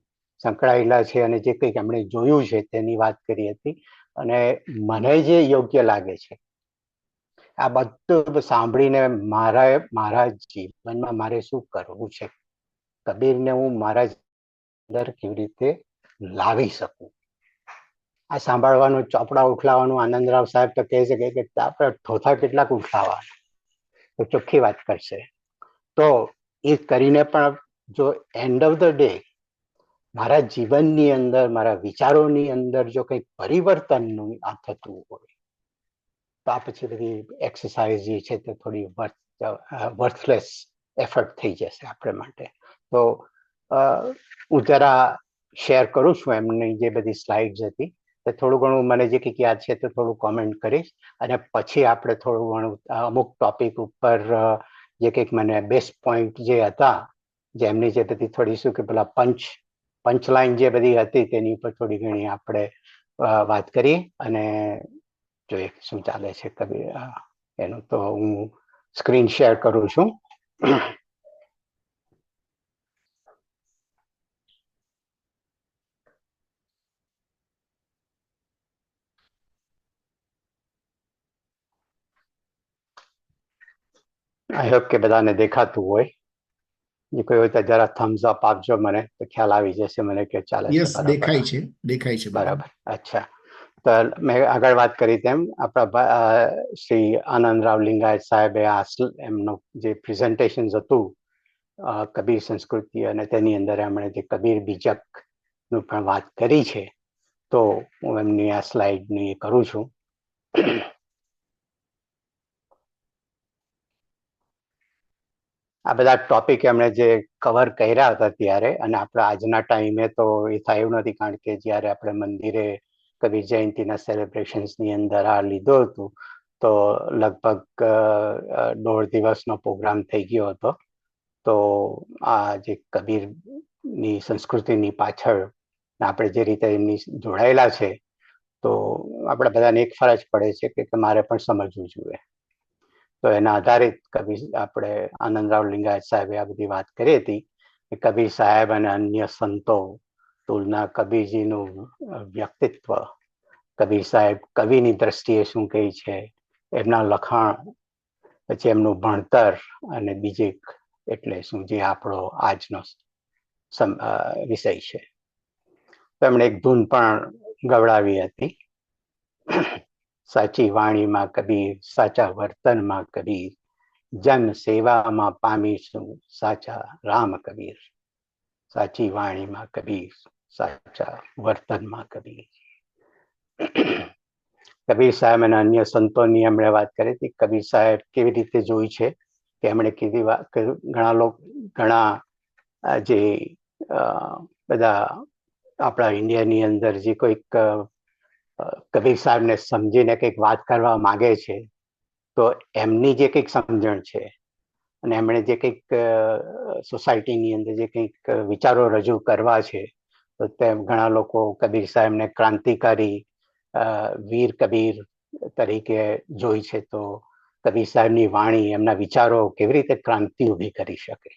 સંકળાયેલા છે અને જે કંઈક એમણે જોયું છે તેની વાત કરી હતી. અને મને જે યોગ્ય લાગે છે આ બધું સાંભળીને મારા જીવનમાં મારે શું કરવું છે, કબીરને હું મારા અંદર કેવી રીતે લાવી શકું. આ સાંભળવાનું, ચોપડા ઉઠલાવાનું આનંદરાવ સાહેબ તો કહે છે કે આપણે ઠોથા કેટલાક ઉઠલાવાના, તો ચોખ્ખી વાત કરશે. તો એ કરીને પણ જો એન્ડ ઓફ ધ ડે મારા જીવનની અંદર, મારા વિચારોની અંદર જો કંઈક પરિવર્તનનું આ થતું હોય તો આ પછી બધી એક્સરસાઇઝ જે છે તે થોડી વર્થલેસ એફર્ટ થઈ જશે આપણે માટે. તો હું જરા શેર કરું છું એમની જે બધી સ્લાઇડ્સ હતી. તો થોડું ઘણું મને જે કંઈક યાદ છે તો થોડું કોમેન્ટ કરીશ અને પછી આપણે થોડું ઘણું અમુક ટોપિક ઉપર જે કંઈક મને બેસ્ટ પોઈન્ટ જે હતા, જે એમની જે બધી થોડી શું કે પેલા પંચલાઈન જે બધી હતી તેની ઉપર થોડી ઘણી આપણે વાત કરીએ અને જોઈએ શું ચાલે છે કબીર એનું. તો હું સ્ક્રીન શેર કરું છું. આઈ હોપ કે બધાને દેખાતું હોય. જે કોઈ હોય તો જરા થમ્સ અપ આપજો, મને તો ખ્યાલ આવી જશે મને કે ચાલે છે. દેખાય છે બરાબર. અચ્છા, તો મેં આગળ વાત કરી તેમ આપણા શ્રી આનંદરાવ લિંગાયત સાહેબે એમનું જે પ્રેઝન્ટેશન હતું કબીર સંસ્કૃતિ અને તેની અંદર એમણે જે કબીર બીજક નું પણ વાત કરી છે. તો હું એમની આ સ્લાઇડની કરું છું. આ બધા ટોપિક એમણે જે કવર કર્યા હતા ત્યારે, અને આપણા આજના ટાઈમે તો એ થયું નથી કારણ કે જ્યારે આપણે મંદિરે કબીર જયંતિના સેલિબ્રેશન્સની અંદર આ લીધો હતું તો લગભગ 1.5 દિવસનો પ્રોગ્રામ થઈ ગયો હતો. તો આ જે કબીરની સંસ્કૃતિની પાછળ આપણે જે રીતે એમની જોડાયેલા છે તો આપણે બધાને એક ફરજ પડે છે કે મારે પણ સમજવું જોઈએ. તો એના આધારિત કબીર આપણે આનંદરાવ લિંગાયત સાહેબે આ બધી વાત કરી હતી કે કબીર સાહેબ અને અન્ય સંતો તુલના, કબીરજીનું વ્યક્તિત્વ, કબીર સાહેબ કવિની દ્રષ્ટિએ શું કહે છે, એમના લખાણ, પછી એમનું ભણતર અને બીજે એટલે શું જે આપણો આજનો વિષય છે. તો એમણે એક ધૂન પણ ગવડાવી હતી. સાચી વાણીમાં કબીર, સાચા વર્તનમાં કબીર, જન સેવામાં પામીશું સાચા રામ કબીર. સાચી વાણીમાં કબીર, સાચા વર્તનમાં કબીર. કબીર સાહેબ અને અન્ય સંતોની એમણે વાત કરી હતી. કબીર સાહેબ કેવી રીતે જોઈ છે કે એમણે કીધી વાત, ઘણા જે બધા આપણા ઇન્ડિયાની અંદર જે કોઈક કબીર સાહેબને સમજીને કંઈક વાત કરવા માંગે છે તો એમની જે કંઈક સમજણ છે અને એમણે જે કંઈક સોસાયટીની અંદર જે કંઈક વિચારો રજૂ કરવા છે તો તેમ ઘણા લોકો કબીર સાહેબને ક્રાંતિકારી વીર કબીર તરીકે જોઈ છે. તો કબીર સાહેબની વાણી, એમના વિચારો કેવી રીતે ક્રાંતિ ઊભી કરી શકે.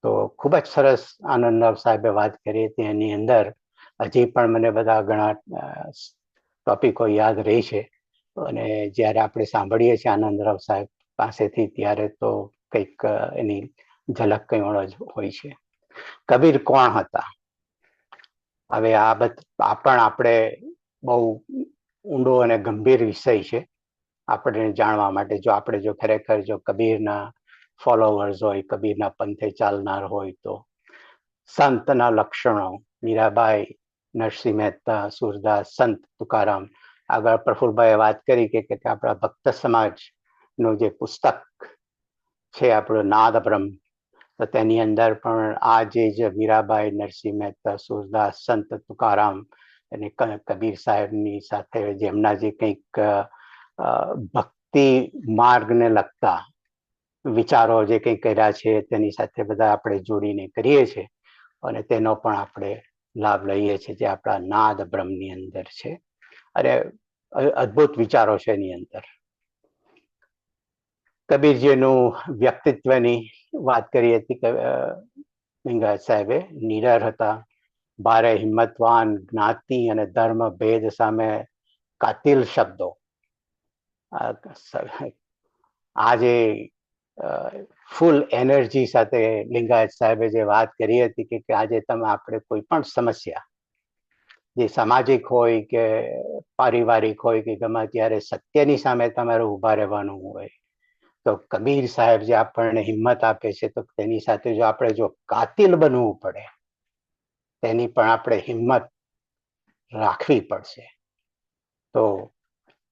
તો ખૂબ જ સરસ આનંદરાવ સાહેબે વાત કરી હતી. એની અંદર હજી પણ મને બધા ઘણા ટોપિકો યાદ રહી છે. અને જ્યારે આપણે સાંભળીએ છીએ આનંદરાવ સાહેબ પાસેથી ત્યારે તો કંઈક એની ઝલક કંઈ જ હોય છે. કબીર કોણ હતા? હવે આ પણ આપણે બહુ ઊંડો અને ગંભીર વિષય છે આપણે જાણવા માટે. જો ખરેખર કબીરના ફોલોવર્સ હોય, કબીરના પંથે ચાલનાર હોય તો સંતના લક્ષણો, મીરાબાઈ, નરસિંહ મહેતા, સુરદાસ, સંત તુકારામ. આગળ પ્રફુલભાઈએ વાત કરી કે આપણા ભક્ત સમાજનું જે પુસ્તક છે આપણું નાદ બ્રહ્મ, તો તેની અંદર પણ આ જે મીરાબાઈ, નરસિંહ મહેતા, સુરદાસ, સંત તુકારામ અને કબીર સાહેબની સાથે જેમના જે કંઈક ભક્તિ માર્ગને લગતા વિચારો જે કંઈ કર્યા છે તેની સાથે બધા આપણે જોડીને કરીએ છીએ અને તેનો પણ આપણે લાભ લઈએ છીએ, જે આપણા નાદ બ્રહ્મની અંદર છે. અને અદ્ભુત વિચારો છે એની અંદર. કબીરજીનું વ્યક્તિત્વની વાત કરી હતી લિંગાયત સાહેબે. નીડર હતા, ભારે હિંમતવાન, જ્ઞાતિ અને ધર્મ ભેદ સામે કાતિલ શબ્દો. આજે ફૂલ એનર્જી સાથે લિંગાયત સાહેબે જે વાત કરી હતી કે આજે તમે આપણે કોઈ પણ સમસ્યા, જે સામાજિક હોય કે પારિવારિક હોય કે ગમે ત્યારે સત્યની સામે તમારે ઊભા રહેવાનું હોય તો કબીર સાહેબ જે આપણને હિંમત આપે છે, તો તેની સાથે આપણે કાતિલ બનવું પડે તેની પણ આપણે હિંમત રાખવી પડશે. તો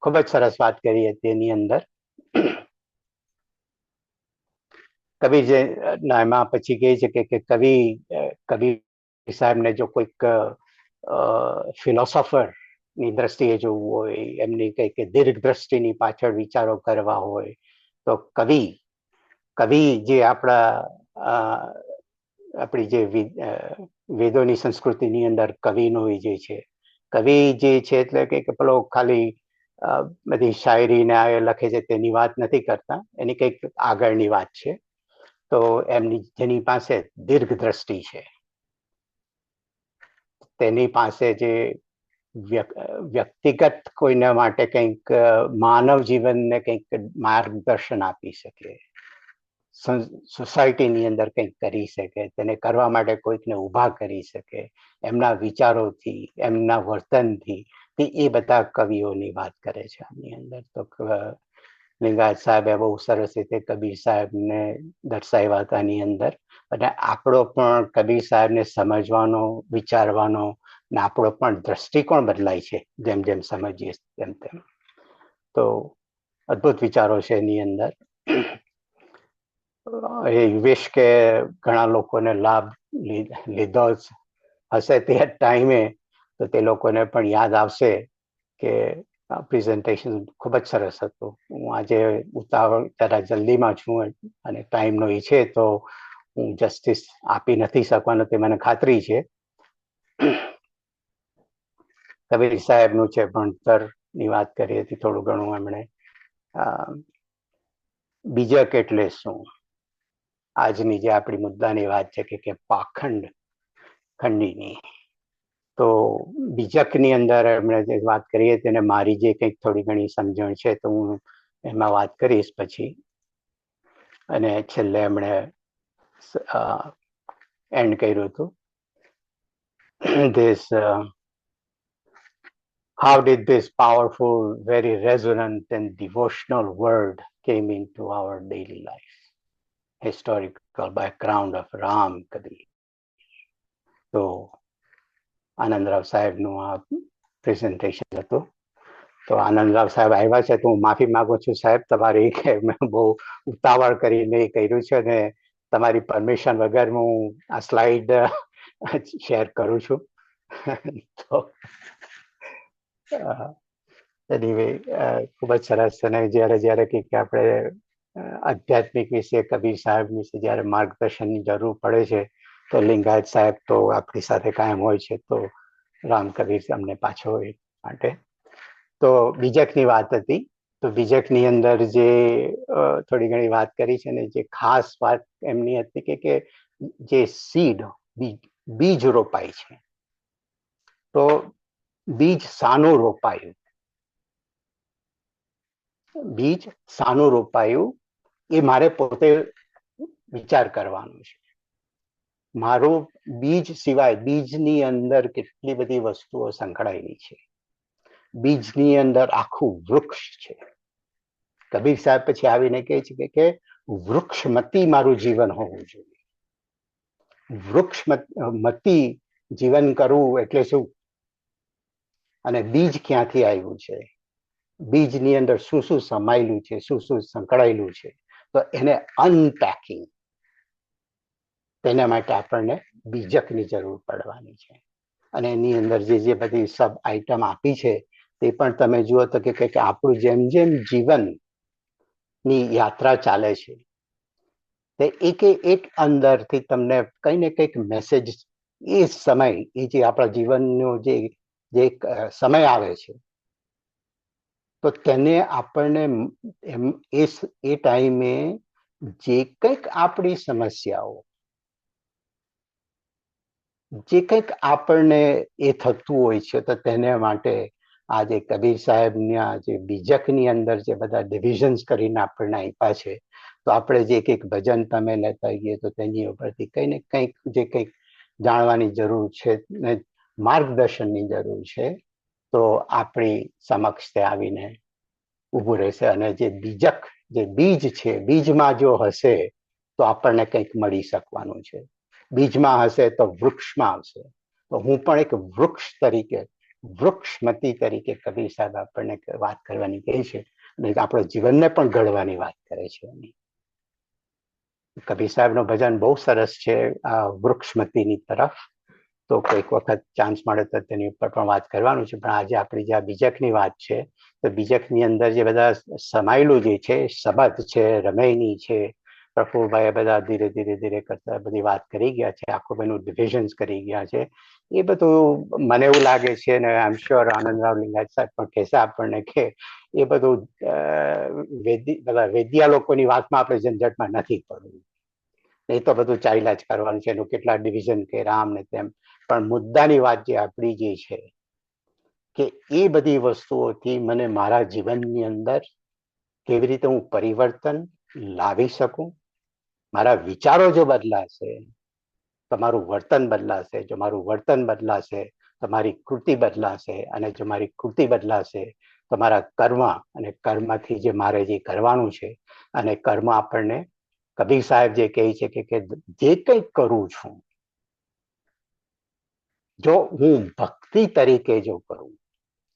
ખૂબ જ સરસ વાત કરી હતી એની અંદર. કબીર એમાં પછી કહે છે કે કબીર સાહેબને જો કોઈક ફિલોસોફર ની દ્રષ્ટિએ જોવું હોય, એમની કંઈક દીર્ઘ દ્રષ્ટિની પાછળ વિચારો કરવા હોય તો કવિ જે આપણી જે વેદોની સંસ્કૃતિની અંદર કવિનો વિજય છે. કવિ જે છે એટલે કે પેલો ખાલી બધી શાયરીને લખે છે તેની વાત નથી કરતા, એની કંઈક આગળની વાત છે. તો જેની પાસે દીર્ઘ દ્રષ્ટિ છે, તેની પાસે જે વ્યક્તિગત કોઈના માટે કંઈક માનવ જીવનને કંઈક માર્ગદર્શન આપી શકે, સોસાયટીની અંદર કંઈક કરી શકે, તેને કરવા માટે કોઈકને ઊભા કરી શકે એમના વિચારોથી, એમના વર્તનથી. એ બધા કવિઓની વાત કરે છે આની અંદર. તો લિંગાયત સાહેબે બહુ સરસ રીતે કબીર સાહેબને દર્શાવ્યા હતા આની અંદર. અને આપણો પણ કબીર સાહેબને સમજવાનો, વિચારવાનો ને આપણો પણ દ્રષ્ટિકોણ બદલાય છે જેમ જેમ સમજીએ તેમ તેમ. તો અદ્ભુત વિચારો છે એની અંદર. એ વિશ કે ઘણા લોકોને લાભ લીધો હશે તે ટાઈમે, તો તે લોકોને પણ યાદ આવશે કે પ્રેઝન્ટેશન ખૂબ જ સરસ હતું. હું આજે જરા જલ્દીમાં છું અને ટાઈમનો એ છે તો હું જસ્ટિસ આપી નથી શકવાનો તે મને ખાતરી છે. કબીર સાહેબનું છે ભણતરની વાત કરી હતી થોડું ઘણું એમણે. બીજક એટલે શું? આજની જે આપણી મુદ્દાની વાત છે કે પાખંડ ખંડીની. તો બીજકની અંદર એમણે જે વાત કરી હતી અને મારી જે કંઈક થોડી ઘણી સમજણ છે તો હું એમાં વાત કરીશ પછી. અને છેલ્લે એમણે એન્ડ કર્યું હતું. How did this powerful, very resonant and devotional word came into our daily life? Historical background of Ram Kabir. તો આનંદરાવ સાહેબનું આ પ્રેઝન્ટેશન હતું. તો આનંદરાવ સાહેબ આવ્યા છે તો હું માફી માંગુ છું સાહેબ તમારી, કે મેં બહુ ઉતાવળ કરીને કર્યું છે અને તમારી પરમિશન વગર હું આ સ્લાઇડ શેર કરું છું. તો એનીવે ખૂબ જ સરસ. અને જ્યારે કંઈક આપણે આધ્યાત્મિક વિશે, કબીર સાહેબ વિશે જ્યારે માર્ગદર્શનની જરૂર પડે છે તો લિંગાયત સાહેબ તો આપણી સાથે કાયમ હોય છે, તો રામ કબીર અમને પાછો એ માટે. તો બીજકની વાત હતી, તો બીજકની અંદર જે થોડી ઘણી વાત કરી છે, ને જે ખાસ વાત એમની હતી કે જે સીડ બીજ રોપાય છે, તો બીજ શાનું રોપાયું, બીજ શાનું રોપાયું એ મારે પોતે વિચાર કરવાનો છે. મારું બીજ સિવાય બીજની અંદર કેટલી બધી વસ્તુઓ સંકળાયેલી છે. બીજની અંદર આખું વૃક્ષ છે. કબીર સાહેબ પછી આવીને કહે છે કે વૃક્ષમતી મારું જીવન હોવું જોઈએ. વૃક્ષમતી જીવન કરવું એટલે શું, અને બીજ ક્યાંથી આવ્યું છે, બીજની અંદર શું શું સમાયેલું છે, શું શું સંકળાયેલું છે, તો એને અનપેકિંગ, તેના માટે આપણને બીજકની જરૂર પડવાની છે. અને એની અંદર જે બધી સબ આઈટમ આપી છે તે પણ તમે જુઓ તો કે આપણું જેમ જેમ જીવનની યાત્રા ચાલે છે, તે એક અંદરથી તમને કંઈ ને કંઈક મેસેજ, એ સમય, એ જે આપણા જીવનનો જે સમય આવે છે, તો તેને આપણને એ ટાઈમે જે કંઈક આપણી સમસ્યાઓ, જે કંઈક આપણને એ થતું હોય છે, તો તેને માટે આ જે કબીર સાહેબના જે બીજકની અંદર જે બધા ડિવિઝન્સ કરીને આપણને આપ્યા છે, તો આપણે જે કંઈક ભજન તમે લેતા હોઈએ તો તેની ઉપરથી કંઈ ને કંઈક જે કંઈક જાણવાની જરૂર છે ને માર્ગદર્શનની જરૂર છે, તો આપણી સમક્ષ તે આવીને ઊભું રહેશે. અને જે બીજક, જે બીજ છે, બીજમાં જો હશે તો આપણને કંઈક મળી શકવાનું છે. બીજમાં હશે તો વૃક્ષમાં આવશે. તો હું પણ એક વૃક્ષ તરીકે, વૃક્ષમતી તરીકે કબીર સાહેબ આપણને વાત કરવાની કહે છે, અને આપણા જીવનને પણ ઘડવાની વાત કરે છે. કબીર સાહેબનું ભજન બહુ સરસ છે આ વૃક્ષમતીની તરફ, તો કોઈક વખત ચાન્સ મળે તો તેની ઉપર પણ વાત કરવાનું છે. પણ આજે આપણી જે આ બીજકની વાત છે, તો બીજકની અંદર જે બધા સમાયેલું જે છે, શબદ છે, રમૈની છે, પ્રફુલભાઈ બધા ધીરે ધીરે કરતા બધી વાત કરી ગયા છે, આખું બધું ડિવિઝન્સ કરી ગયા છે. એ બધું મને એવું લાગે છે, ને આઈ એમ શ્યોર આનંદરાવ લિંગાયત સાહેબ પણ કહેશે આપણને કે એ બધું વેદિયા લોકોની વાતમાં આપણે ઝંઝટમાં નથી પડવું. એ તો બધું ચાલ્યા જ કરવાનું છે, એનું કેટલા ડિવિઝન કે રામ ને તેમ, પણ મુદ્દાની વાત જે આપણી જે છે કે એ બધી વસ્તુઓથી મને મારા જીવનની અંદર કેવી રીતે હું પરિવર્તન લાવી શકું. મારા વિચારો જો બદલાશે તો મારું વર્તન બદલાશે, જો મારું વર્તન બદલાશે તો મારી કૃતિ બદલાશે, અને જો મારી કૃતિ બદલાશે તો મારા કર્મ, અને કર્મથી જે મારે જે કરવાનું છે, અને કર્મ આપણને કબીર સાહેબ જે કહે છે કે જે કંઈક કરું છું, જો હું ભક્તિ તરીકે જો કરું,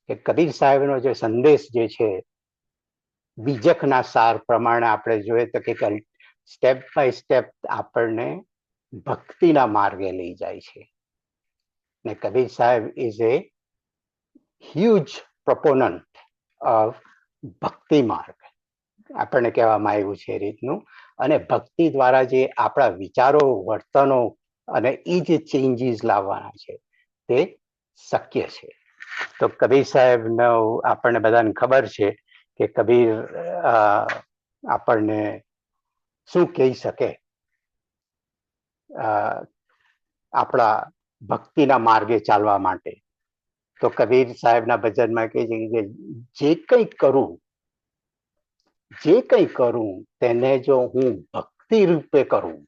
કે કબીર સાહેબનો જે સંદેશ જે છે બીજકના સાર પ્રમાણે આપણે જોઈએ તો કે સ્ટેપ બાય સ્ટેપ આપણને ભક્તિના માર્ગે લઈ જાય છે. ને કબીર સાહેબ ઇઝ એ હ્યુજ પ્રપોનન્ટ ઓફ ભક્તિ માર્ગ, આપણને કહેવામાં આવ્યું છે એ રીતનું. અને ભક્તિ દ્વારા જે આપણા વિચારો, વર્તનો અને એ જે ચેન્જીસ લાવવાના છે તે શક્ય છે. તો કબીર સાહેબનો આપણને બધાને ખબર છે કે કબીર આપણને શું કહી શકે આપણા ભક્તિના માર્ગે ચાલવા માટે. તો કબીર સાહેબના ભજનમાં કહે છે કે જે કંઈ કરું તેને જો હું ભક્તિ રૂપે કરું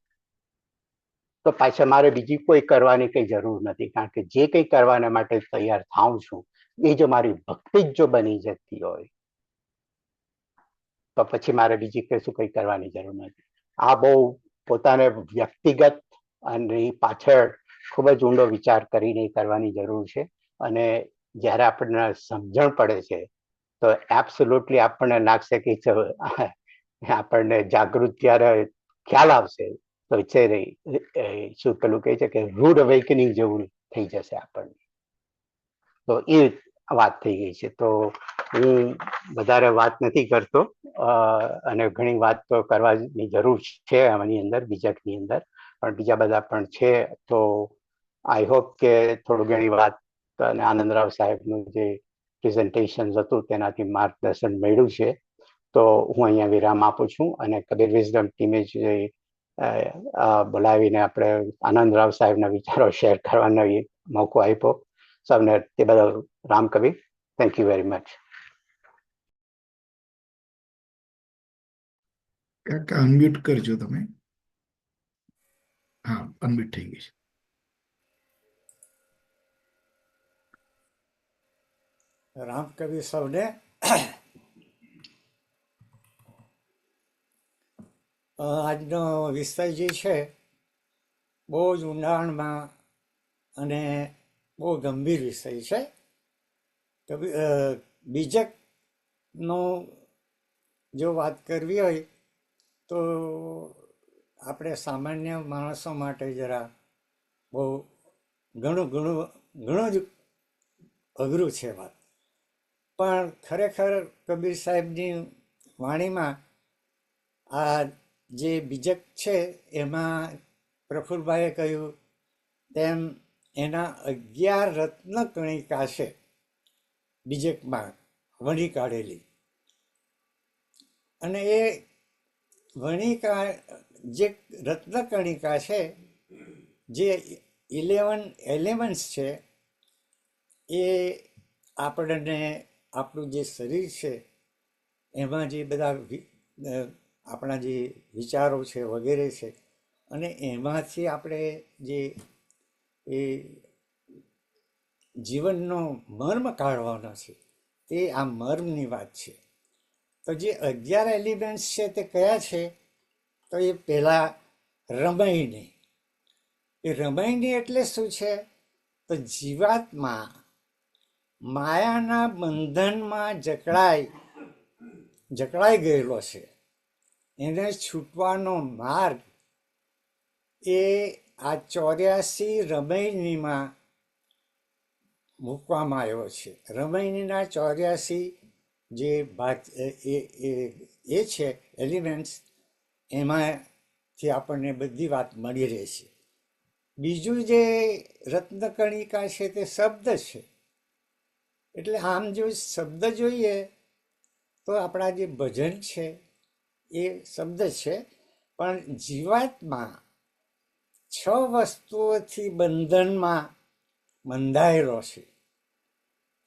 તો પાછા મારે બીજી કોઈ કરવાની કઈ જરૂર નથી, કારણ કે જે કંઈ કરવાના માટે તૈયાર થાઉં છું એ જો મારી ભક્તિ જ જો બની જતી હોય તો પછી મારે બીજી કશું કંઈ કરવાની જરૂર નથી. આ બહુ પોતાને વ્યક્તિગત અને પાછળ ખૂબ જ ઊંડો વિચાર કરીને કરવાની જરૂર છે. અને જ્યારે આપણને સમજણ પડે છે તો એબ્સોલ્યુટલી આપણને લાગશે કે આપણને જાગૃત જ્યારે ખ્યાલ આવશે તો શું પેલું કહે છે કે રૂડ અવેકનિંગ જેવું થઈ જશે આપણને. તો એ વાત થઈ ગઈ છે. તો હું વધારે વાત નથી કરતો, અને ઘણી વાત તો કરવાની જરૂર છે આની અંદર, બીજકની અંદર, પણ બીજા બધા પણ છે. તો આઈ હોપ કે થોડું ઘણી વાત અને આનંદરાવ સાહેબનું જે પ્રેઝન્ટેશન હતું તેનાથી માર્ગદર્શન મળ્યું છે. તો હું અહીંયા વિરામ આપું છું અને કબીર વિઝડમ ટીમે જે બોલાવીને આપણે આનંદરાવ સાહેબના વિચારો શેર કરવાનો મોકો આપ્યો સૌને, તે બદલ Ram Kabir, thank you very much. કાકા અનમ્યુટ કરજો તમે. હા, અનમ્યુટ થઈ ગઈ છે. રામ કબીર સૌને. આજનો વિષય જે છે બહુ જ ઊંડાણમાં અને બહુ ગંભીર વિષય છે. બીજકનો જો વાત કરવી હોય તો આપણે સામાન્ય માણસો માટે જરા બહુ ઘણું જ અઘરું છે વાત. પણ ખરેખર કબીર સાહેબની વાણીમાં આ જે બીજક છે એમાં પ્રફુલભાઈએ કહ્યું તેમ એના 11 રત્ન કણિકા છે બીજકમાં વણી કાઢેલી. અને એ વણિકા જે રત્ન કણિકા છે, જે 11 એલિમેન્ટ્સ છે, એ આપણને આપણું જે શરીર છે એમાં જે બધા આપણા જે વિચારો છે વગેરે છે, અને એમાંથી આપણે જે એ જીવનનો મર્મ કાઢવાનો છે, તે આ મર્મની વાત છે. તો જે 11 એલિમેન્ટ્સ છે તે કયા છે? તો એ પહેલા રમૈની. એ રમૈની એટલે શું છે? તો જીવાત્મા માયાના બંધનમાં જકડાઈ ગયેલો છે. એને છૂટવાનો માર્ગ એ આ 84 રમૈનીમાં મૂકવામાં આવ્યો છે. રમૈનીના 84 જે ભાગ એ છે એલિમેન્ટ્સ, એમાંથી આપણને બધી વાત મળી રહે છે. બીજું જે રત્નકણિકા છે તે શબ્દ છે. એટલે આમ જો શબ્દ જોઈએ તો આપણા જે ભજન છે એ શબ્દ છે. પણ જીવાત્મા 6 વસ્તુઓથી બંધનમાં બંધાયેલો છે.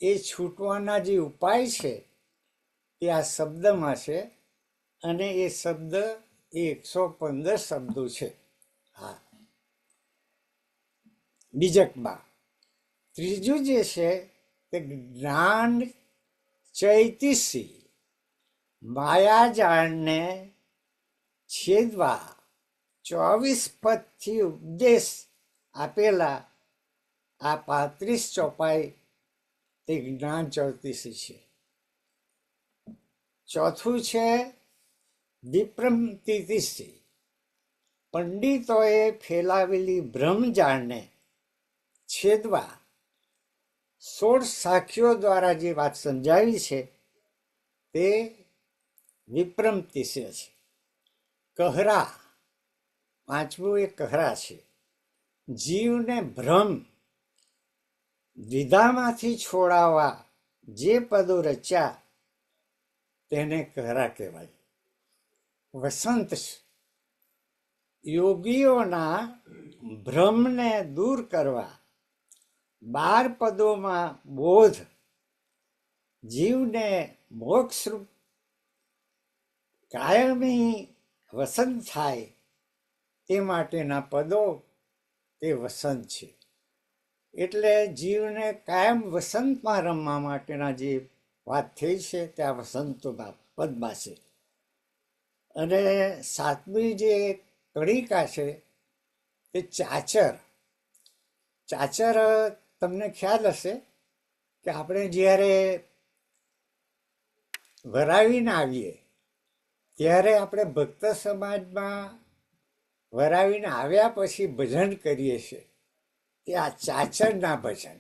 એ છૂટવાના જે ઉપાય છે તે આ શબ્દમાં છે. અને એ શબ્દ એ 115 શબ્દો છે. હા, બીજકમાં. ત્રીજું જે છે તે જ્ઞાન ચૈતિસી, માયાજાળને છેદવા 24 પદથી ઉપદેશ આપેલા આ 35 ચોપાઈ તે જ્ઞાન ચૌતીસી છે. ચોથું છે વિપ્રમતિસી, પંડિતોએ ફેલાવેલી બ્રહ્મજાળને છેદવા 16 સાખીઓ દ્વારા જે વાત સમજાવી છે તે વિપ્રમતિસી છે. કહરા, પાંચમું એ કહરા છે. જીવને ભ્રમ દ્વિધામાંથી છોડાવવા જે પદો રચ્યા તેને કહરા કહેવાય. વસંત છે. યોગીઓના ભ્રમને દૂર કરવા 12 પદોમાં બોધ જીવને મોક્ષરૂપ કાયમી વસંત થાય તે માટેના પદો તે વસંત છે. એટલે જીવને કાયમ વસંતમાં રમવા માટેના જે વાત થઈ છે તે આ વસંતોમાં પદમાં છે. અને 7મી જે કણિકા છે તે ચાચર. ચાચર તમને ખ્યાલ હશે કે આપણે જ્યારે વરાવીને આવીએ ત્યારે આપણે ભક્ત સમાજમાં વરાવીને આવ્યા પછી ભજન કરીએ છીએ. તે આ ચાચરના ભજન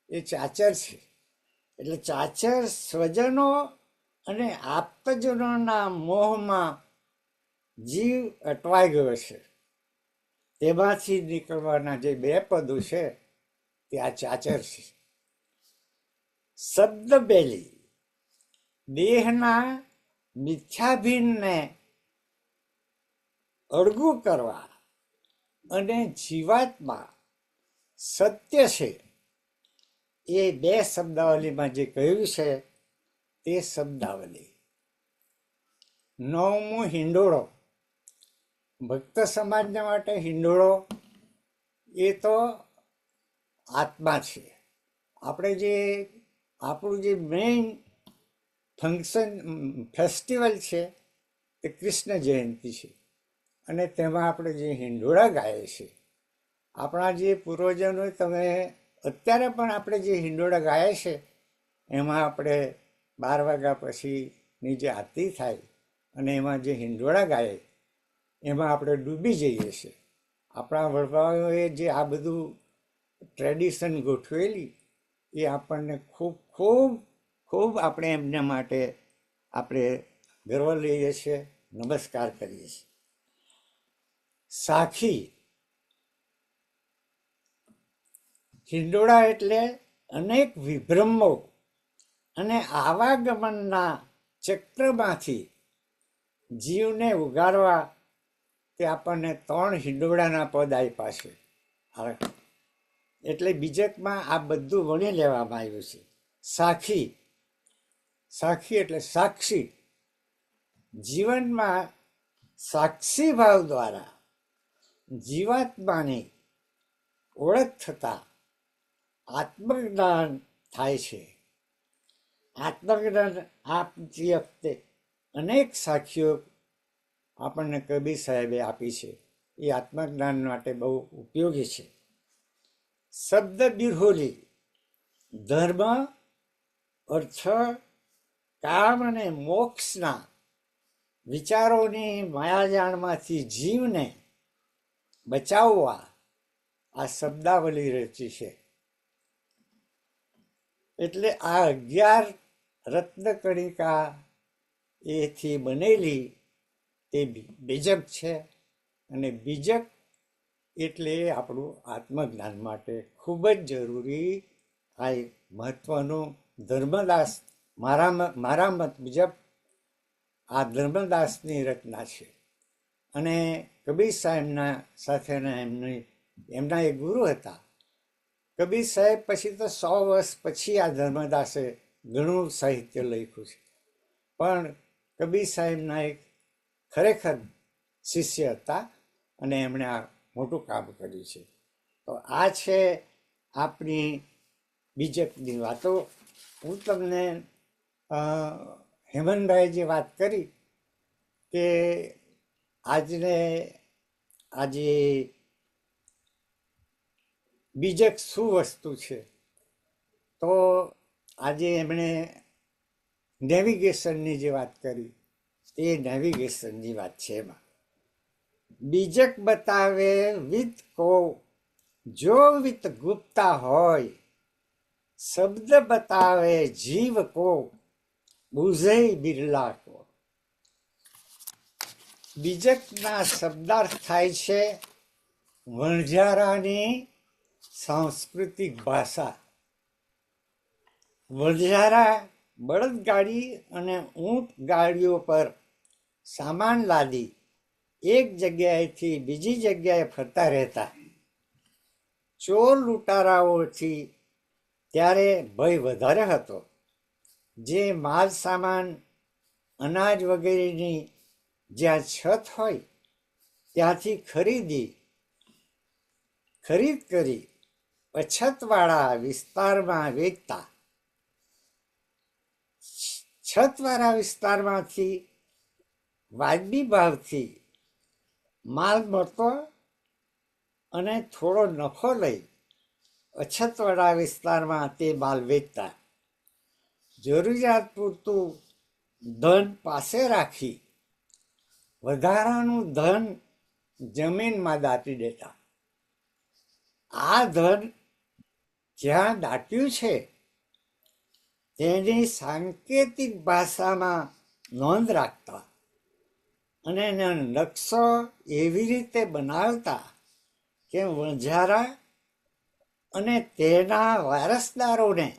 એ ચાચર છે. એટલે ચાચર સ્વજનો અને આપ્તજનોના મોહમાં જીવ અટવાઈ ગયો છે. તેમાંથી નીકળવાના જે બે પદો છે તે આ ચાચર છે. શબ્દ બેલી દેહના મિથ્યાભિનને અળગું કરવા અને જીવાત્મા સત્ય છે એ બે શબ્દાવલીમાં જે કહ્યું છે તે શબ્દાવલી. 9મો હિંડોળો. ભક્ત સમાજના માટે હિંડોળો એ તો આત્મા છે. આપણે જે આપણું જે મેઇન ફેસ્ટિવલ છે તે કૃષ્ણ જયંતિ છે, અને તેમાં આપણે જે હિંડોળા ગાઈએ છીએ, આપણા જે પૂર્વજોનો, તમે અત્યારે પણ આપણે જે હિંડોળા ગાઈએ છે એમાં આપણે 12 વાગ્યા પછીની જે આરતી થાય અને એમાં જે હિંડોળા ગાય એમાં આપણે ડૂબી જઈએ છીએ. આપણા વડવાઓએ જે આ બધું ટ્રેડિશન ગોઠવેલી એ આપણને ખૂબ ખૂબ ખૂબ આપણે એમના માટે આપણે ગર્વ લઈએ છીએ, નમસ્કાર કરીએ છીએ. સાખી. હિંડોળા એટલે અનેક વિભ્રમો અને આવાગમનના ચક્રમાંથી જીવને ઉગારવા તે આપણને 3 હિંડોળાના પદ આપ્યા છે. એટલે બીજકમાં આ બધું વણી લેવામાં આવ્યું છે. સાખી. સાખી એટલે સાક્ષી. જીવનમાં સાક્ષી ભાવ દ્વારા જીવાત્માની ઓળખ થતા આત્મજ્ઞાન થાય છે. આત્મજ્ઞાન આપતી વખતે અનેક સાખીઓ આપણને કબીર સાહેબે આપી છે. એ આત્મજ્ઞાન માટે બહુ ઉપયોગી છે. શબ્દ બિરહોલી. ધર્મ, અર્થ, કામ અને મોક્ષના વિચારોની માયાજાળમાંથી જીવને બચાવવા આ શબ્દાવલી રચી છે. એટલે આ 11 રત્નકણિકા એથી બનેલી તે બીજક છે. અને બીજક એટલે આપણું આત્મજ્ઞાન માટે ખૂબ જ જરૂરી આ મહત્વનું. ધર્મદાસ, મારા મત મુજબ આ ધર્મદાસની રચના છે. અને કબીર સાહેબના સાથેના એમના એક ગુરુ હતા. કબીર સાહેબ પછી તો 100 વર્ષ પછી આ ધર્મદાસે ઘણું સાહિત્ય લખ્યું છે, પણ કબીર સાહેબના એક ખરેખર શિષ્ય હતા અને એમણે આ મોટું કામ કર્યું છે. તો આ છે આપણી બીજકની વાતો. હું તમને હેમંતભાઈએ જે વાત કરી કે આજે બીજક શું વસ્તુ છે, તો આજે એમણે નેવિગેશનની જે વાત કરી તે નેવિગેશનની વાત છે. એમાં બીજક બતાવે વિત કો જો વિત ગુપ્તા હોય, શબ્દ બતાવે જીવ કો બુઝે બિરલા કો. બીજકના શબ્દાર્થ થાય છે વણઝારાની સાંસ્કૃતિક ભાષા. વણઝારા બળદગાડી અને ઊંટ ગાડીઓ પર સામાન લાદી એક જગ્યાએથી બીજી જગ્યાએ ફરતા રહેતા. ચોર લૂંટારાઓથી ત્યારે ભય વધારે હતો. જે માલ સામાન, અનાજ વગેરેની જ્યાં છત હોય ત્યાંથી ખરીદ કરી અછતવાળા વિસ્તારમાં વેચતા. છતવાળા વિસ્તારમાંથી વાજબી ભાવથી માલ મળતો અને થોડો નફો લઈ અછતવાળા વિસ્તારમાં તે માલ વેચતા. જરૂરિયાત પૂરતું ધન પાસે રાખી વધારાનું ધન જમીનમાં દાટી દેતા. આ ધન જ્યાં દાટ્યું છે તેની સાંકેતિક ભાષામાં નોંધ રાખતા અને એનો નકશો એવી રીતે બનાવતા કે વણઝારા અને તેના વારસદારોને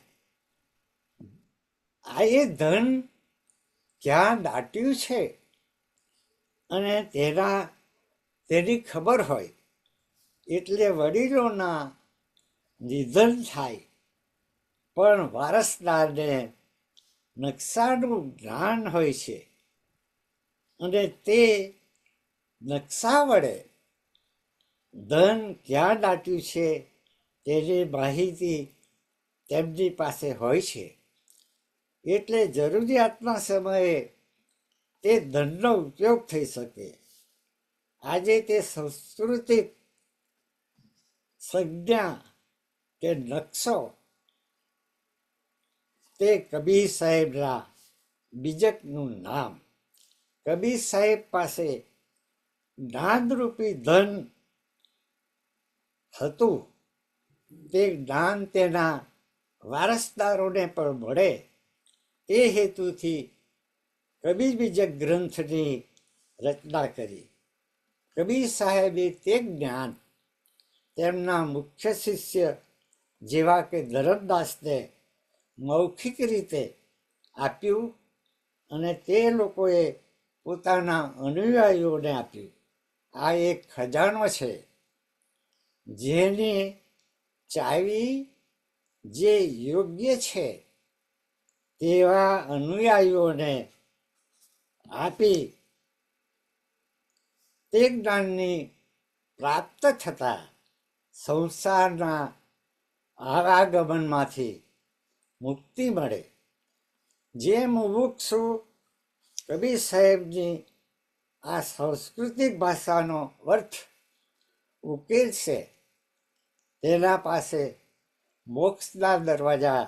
આ એ ધન ક્યાં દાટ્યું છે અને તેની ખબર હોય, એટલે વડીલોના નિધન થાય પણ વારસદારને નકશાનું જ્ઞાન હોય છે અને તે નકશા વડે ધન ક્યાં દાટ્યું છે તેની માહિતી તેમની પાસે હોય છે. એટલે જરૂરિયાતના સમયે તે ધનનો ઉપયોગ થઈ શકે. આજે તે સાંસ્કૃતિક સંજ્ઞા કે નકશો તે કબીર સાહેબના બીજકનું નામ. કબીર સાહેબ પાસે જ્ઞાનરૂપી ધન હતું. તે જ્ઞાન તેના વારસદારોને પણ મળે તે હેતુથી કબીર બીજક ગ્રંથની રચના કરી. કબીર સાહેબે તે જ્ઞાન તેમના મુખ્ય શિષ્ય જેવા કે ધરમદાસને મૌખિક રીતે આપ્યું અને તે લોકોએ પોતાના અનુયાયીઓને આપ્યું. આ એક ખજાનો છે જેની ચાવી જે યોગ્ય છે તેવા અનુયાયીઓને આપી તે જ્ઞાનની પ્રાપ્ત થતા સંસારના આવાગમનમાંથી મુક્તિ મળે. જે મુમુક્ષુ કબીર સાહેબની આ સાંસ્કૃતિક ભાષાનો અર્થ ઉકેલશે તેના પાસે મોક્ષના દરવાજા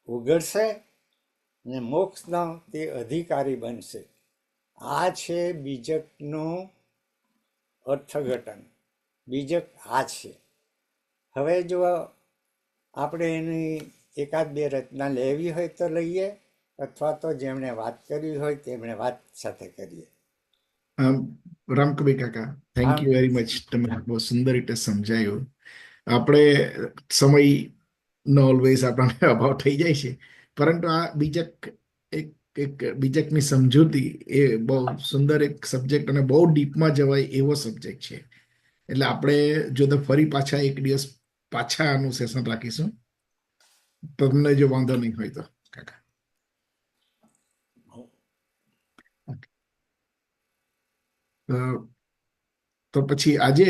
ઉઘડશે અને મોક્ષનો તે અધિકારી બનશે. આ છે બીજકનું અર્થઘટન. બીજક આ છે. હવે જો આપણે એની એકાદ બે રચના લેવી હોય તો લઈએ, અથવા તો જેમણે વાત કરવી હોય તેમણે વાત સાથે કરીએ. રામકબીર કાકા, થેન્ક યુ વેરી મચ. તમે બહુ સુંદર રીતે સમજાયું. આપણે સમયનો ઓલવેઝ આપણને અભાવ થઈ જાય છે, પરંતુ આ બીજક એક બીજકની સમજૂતી એ બહુ સુંદર એક સબ્જેક્ટ અને બહુ ડીપમાં જવાય એવો સબ્જેક્ટ છે. એટલે આપણે જો તો ફરી પાછા એક દિવસ પાછા આનું સેશન રાખીશું, તમને જો વાંધો નહીં હોય તો કાકા. તો પછી આજે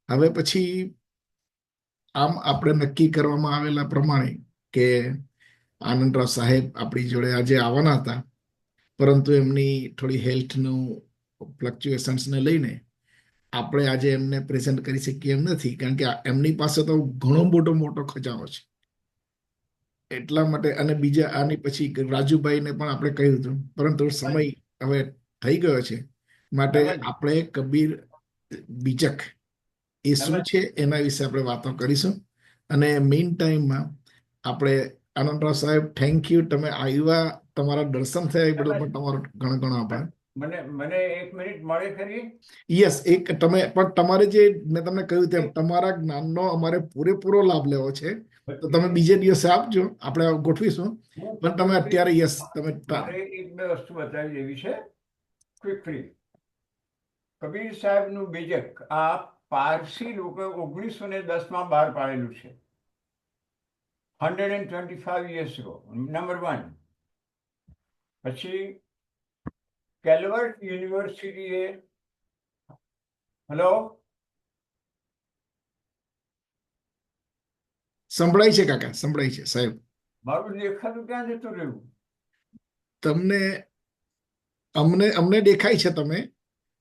હવે પછી આમ આપણે નક્કી કરવામાં આવેલા પ્રમાણે કે આનંદરાવ સાહેબ આપણી જોડે આજે આવવાના હતા, પરંતુ એમની થોડી હેલ્થનું ફ્લક્ચ્યુએશન્સને લઈને આપણે આજે એમને પ્રેઝન્ટ કરી શકીએ એમ નથી, કારણ કે એમની પાસે તો ઘણો મોટો ખજાનો છે. એટલા માટે અને બીજા આની પછી રાજુભાઈને પણ આપણે કહ્યું હતું, પરંતુ સમય હવે થઈ ગયો છે, માટે આપણે કબીર બીજક એ શું છે એના વિશે આપણે વાતો કરીશું. અને મેઇન ટાઈમમાં આપણે આનંદરાવ સાહેબ, થેન્ક યુ, તમે આવ્યા, તમારા દર્શન થયા એ બદલ પણ તમારો ઘણો આભાર. મને 1 મિનિટ મળે ખરી? યસ, એક તમે પણ તમારે જે મેં તમને કહ્યું તેમ તમારા જ્ઞાનનો અમારે પૂરેપૂરો લાભ લેવો છે, તો તમે બીજે દિવસે આપજો, આપણે ગોઠવીશું. પણ તમે અત્યારે યસ તમે એક બે વસ્તુ બતાવી દેવી છે ક્વિકલી. કબીર સાહેબનું બીજક આ પારસી લોકો 1910 બહાર પાડેલું છે, 125 years ago, નંબર 1. પછી કેલ્વર્ટ યુનિવર્સિટીએ, હેલો સંભળાય છે કાકા, સંભળાય છે સાહેબ. મારું દેખાતું ક્યાં જતું રહ્યું? તમને અમને દેખાય છે તમે,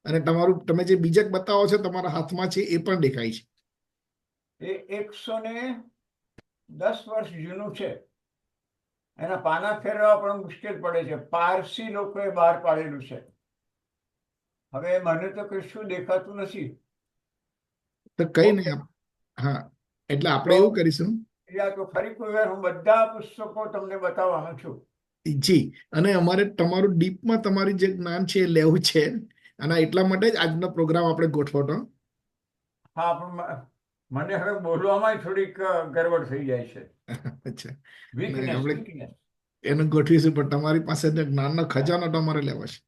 અને તમારું તમે જે બીજક બતાવો છો તમારા હાથમાં છે એ પણ દેખાય છે. એ 110 વર્ષ જૂનું છે. એના પાના ફેરવા પણ મુશ્કેલ પડે છે. પારસી લોકોએ બહાર પાડેલું છે. હવે મને તો કશું દેખાતું નથી. તો કઈ નહીં, હા, એટલે આપણે એવું કરીશું. તો ફરી કોઈ વાર હું બધા પુસ્તકો તમને બતાવવાનો છું. જી, અને અમારે તમારું ડીપમાં તમારી જે જ્ઞાન છે એ લેવું છે, અને એટલા માટે જ આજનો પ્રોગ્રામ આપણે ગોઠવતો. હા, પણ મને હવે બોલવામાં થોડીક ગરબડ થઈ જાય છે. અચ્છા ને વીકનેસ આપણે વીકનેસ. એનું ગોઠવીશું, પણ તમારી પાસે જે જ્ઞાનનો ખજાનો તમારે લેવો છે.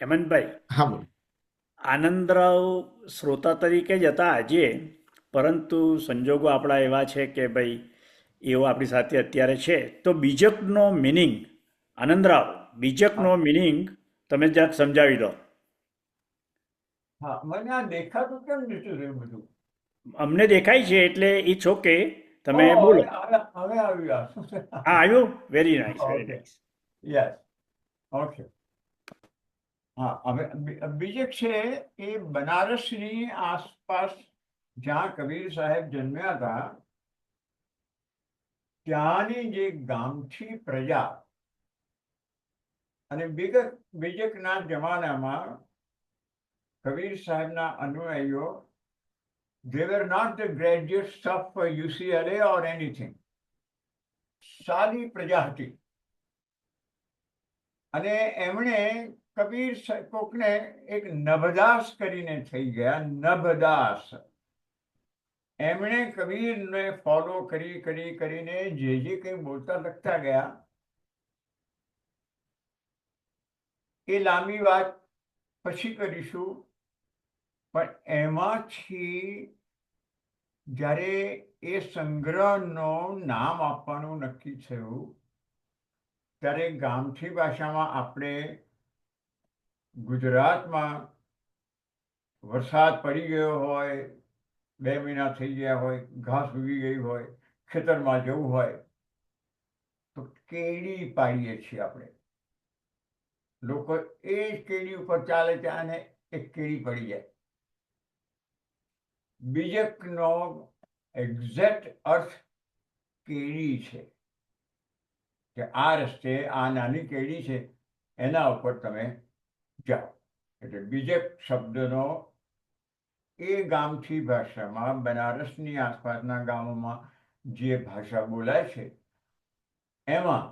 હેમંતભાઈ, હા બોલો. આનંદરાવ શ્રોતા તરીકે જ હતા આજે, પરંતુ સંજોગો આપણા એવા છે કે ભાઈ એવો આપણી સાથે અત્યારે છે. તો બીજકનો મિનિંગ, આનંદરાવ, બીજકનો મિનિંગ તમે જરાક સમજાવી દો. હા, મને આ દેખાતું કેમ નહોતું રહ્યું બધું? અમને દેખાય છે એટલે ઇટ્સ ઓકે, તમે ઓહ, બોલો. હવે આવ્યું. હા, આવ્યું? Very nice, very okay, nice. Yes, okay. હા, હવે બીજક છે એ બનારસની આસપાસ જ્યાં કબીર સાહેબ જન્મ્યા હતા ત્યાંની જે ગામઠી પ્રજા અને બીજકના જમાનામાં કબીર સાહેબના અનુયાયીઓ, they were not the graduates of UCLA or anything. સાદી પ્રજા હતી અને એમણે કોકને એક નભદાસ કરીને થઈ ગયા, નભદાસ. એમણે કબીરને ફોલો કરીને જે કંઈ બોલતા લખતા ગયા એ લાંબી વાત પછી કરીશું. પણ એમાંથી જ્યારે એ સંગ્રહનું નામ આપવાનું નક્કી થયું ત્યારે ગામઠી ભાષામાં આપણે ગુજરાતમાં વરસાદ પડી ગયો હોય, 2 મહિના થઈ ગયા હોય, ઘાસ ઉગી ગઈ હોય, ખેતરમાં જવું હોય તો કેડી પાડીએ છીએ આપણે. લોકો એ કેડી ઉપર ચાલે ત્યાં ને એક કેડી પડી જાય. બીજકનો એક્ઝેક્ટ અર્થ કેડી છે કે આ રસ્તે આ નાની કેડી છે, એના ઉપર તમે જાઓ. એટલે બીજક શબ્દનો એ ગામઠી ભાષામાં, બનારસની આસપાસના ગામોમાં જે ભાષા બોલાય છે એમાં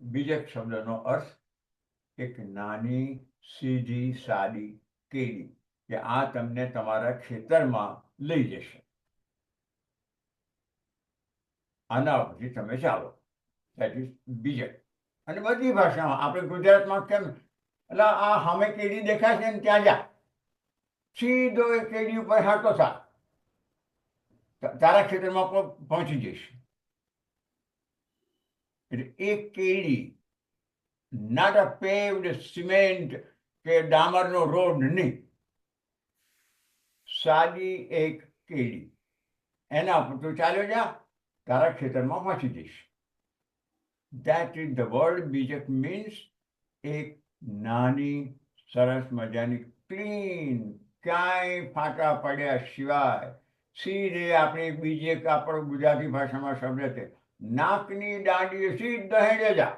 બીજક શબ્દનો અર્થ એક નાની સીધી સાદી કેડી કે આ તમને તમારા ખેતરમાં લઈ જશે, આના પછી તમે ચાલો. That is Bijak. અને બધી ભાષામાં, આપણે ગુજરાતમાં કેમ એટલે આ સામે કેડી દેખાય છે ને ત્યાં જા, સીધો એ કેડી ઉપર હાંટો થા, તારા ખેતરમાં પહોંચી જઈશ. એટલે એક કેડી, not a paved cement કે ડામરનો રોડ નહીં, સાદી એક કેડી, એના પર તું ચાલ્યો જા, તારા ખેતરમાં પહોંચી જઈશ. That is the word બીજક means એક નાની સરસ મજાની ક્લીન, ક્યાંય ફાટા પડ્યા સિવાય સીધે આપણે બીજક આપણો ગુજરાતી ભાષામાં શબ્દ છે, નાકની દાંડીએ સીધો હેડે જા,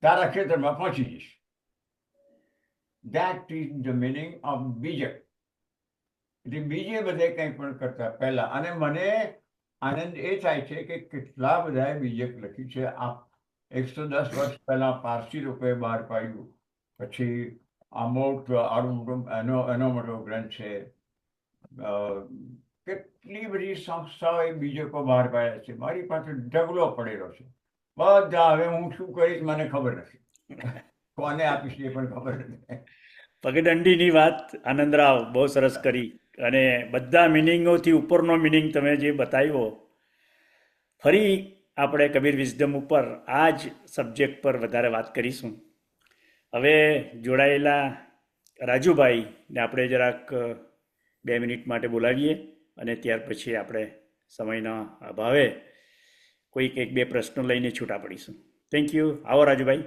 તારા ખેતરમાં પહોંચી જઈશ. That is the meaning of બીજક. એટલે બીજે બધે કંઈ પણ કરતા પહેલા, અને મને આનંદ એ થાય છે કે કેટલા બધાએ બીજક લખ્યું છે. આ 110 વર્ષ પહેલા પારસી લોકોએ બહાર પાડ્યું, પછી એનો મોટો ગ્રંથ છે. કેટલી બધી સંસ્થાઓએ બીજકો બહાર પાડ્યા છે. મારી પાસે ઢગલો પડેલો છે બધા. હવે હું શું કરીશ મને ખબર નથી, કોને આપીશ એ પણ ખબર નથી. પગદંડીની વાત આનંદરાવ બહુ સરસ કરી, અને બધા મિનિંગોથી ઉપરનો મિનિંગ તમે જે બતાવ્યો. ફરી આપણે કબીર વિઝડમ ઉપર આ જ સબ્જેક્ટ પર વધારે વાત કરીશું. હવે જોડાયેલા રાજુભાઈને આપણે જરાક 2 મિનિટ માટે બોલાવીએ, અને ત્યાર પછી આપણે સમયના અભાવે કોઈક 1-2 પ્રશ્નો લઈને છૂટા પડીશું. Thank you. આવો રાજુભાઈ.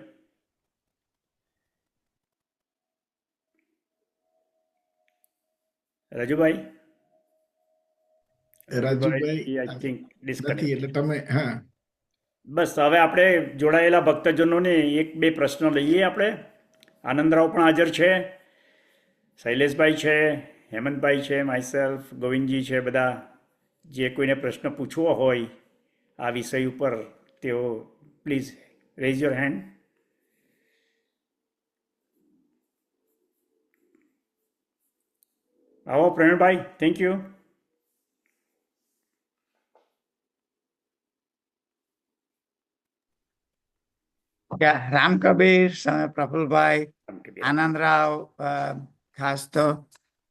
રાજુભાઈ રાજુભાઈ આઈ થિંક નથી ડિસ્કનેક્ટ. એટલે તમે, હા બસ હવે આપણે જોડાયેલા ભક્તજનોને 1-2 પ્રશ્નો લઈએ. આપણે આનંદરાવ પણ હાજર છે, શૈલેષભાઈ છે, હેમંતભાઈ છે, માયસેલ્ફ, ગોવિંદજી છે. બધા જે કોઈને પ્રશ્ન પૂછવો હોય આ વિષય ઉપર, તેઓ પ્લીઝ રેઝ યોર હેન્ડ. આવો પ્રવીણભાઈ, થેન્ક યુ. રામ કબીર, પ્રફુલભાઈ, આનંદરાવ, ખાસ તો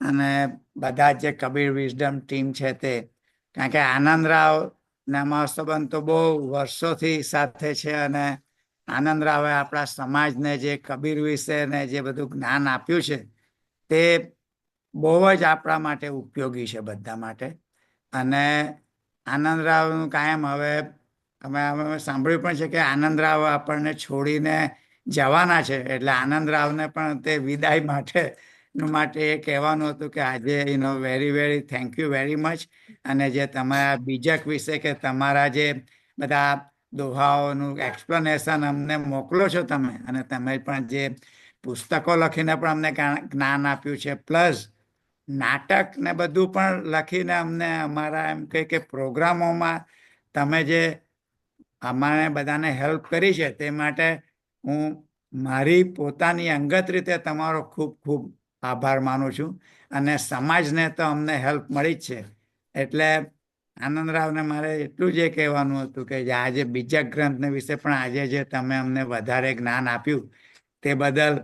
અને બધા જે કબીર વિઝડમ ટીમ છે તે, કારણ કે આનંદરાવ ને અમારો સંબંધ તો બહુ વર્ષોથી સાથે છે અને આનંદરાવે આપણા સમાજને જે કબીર વિશે ને જે બધું જ્ઞાન આપ્યું છે તે બહુ જ આપણા માટે ઉપયોગી છે બધા માટે. અને આનંદરાવનું કાયમ હવે અમે સાંભળ્યું પણ છે કે આનંદરાવ આપણને છોડીને જવાના છે, એટલે આનંદરાવને પણ તે વિદાય માટે એ કહેવાનું હતું કે આજે very very thank you very much. અને જે તમારા બીજક વિશે કે તમારા જે બધા દોહાઓનું એક્સપ્લેનેશન અમને મોકલો છો તમે, અને તમે પણ જે પુસ્તકો લખીને પણ અમને જ્ઞાન આપ્યું છે, પ્લસ નાટક ને બધું પણ લખીને અમને અમારા એમ કે પ્રોગ્રામોમાં તમે જે અમારે બધાને હેલ્પ કરી છે તે માટે હું મારી પોતાની અંગત રીતે તમારો ખૂબ ખૂબ આભાર માનું છું. અને સમાજને તો અમને હેલ્પ મળી જ છે. એટલે આનંદરાવને મારે એટલું જ એ કહેવાનું હતું કે આજે બીજા ગ્રંથને વિશે પણ આજે જે તમે અમને વધારે જ્ઞાન આપ્યું તે બદલ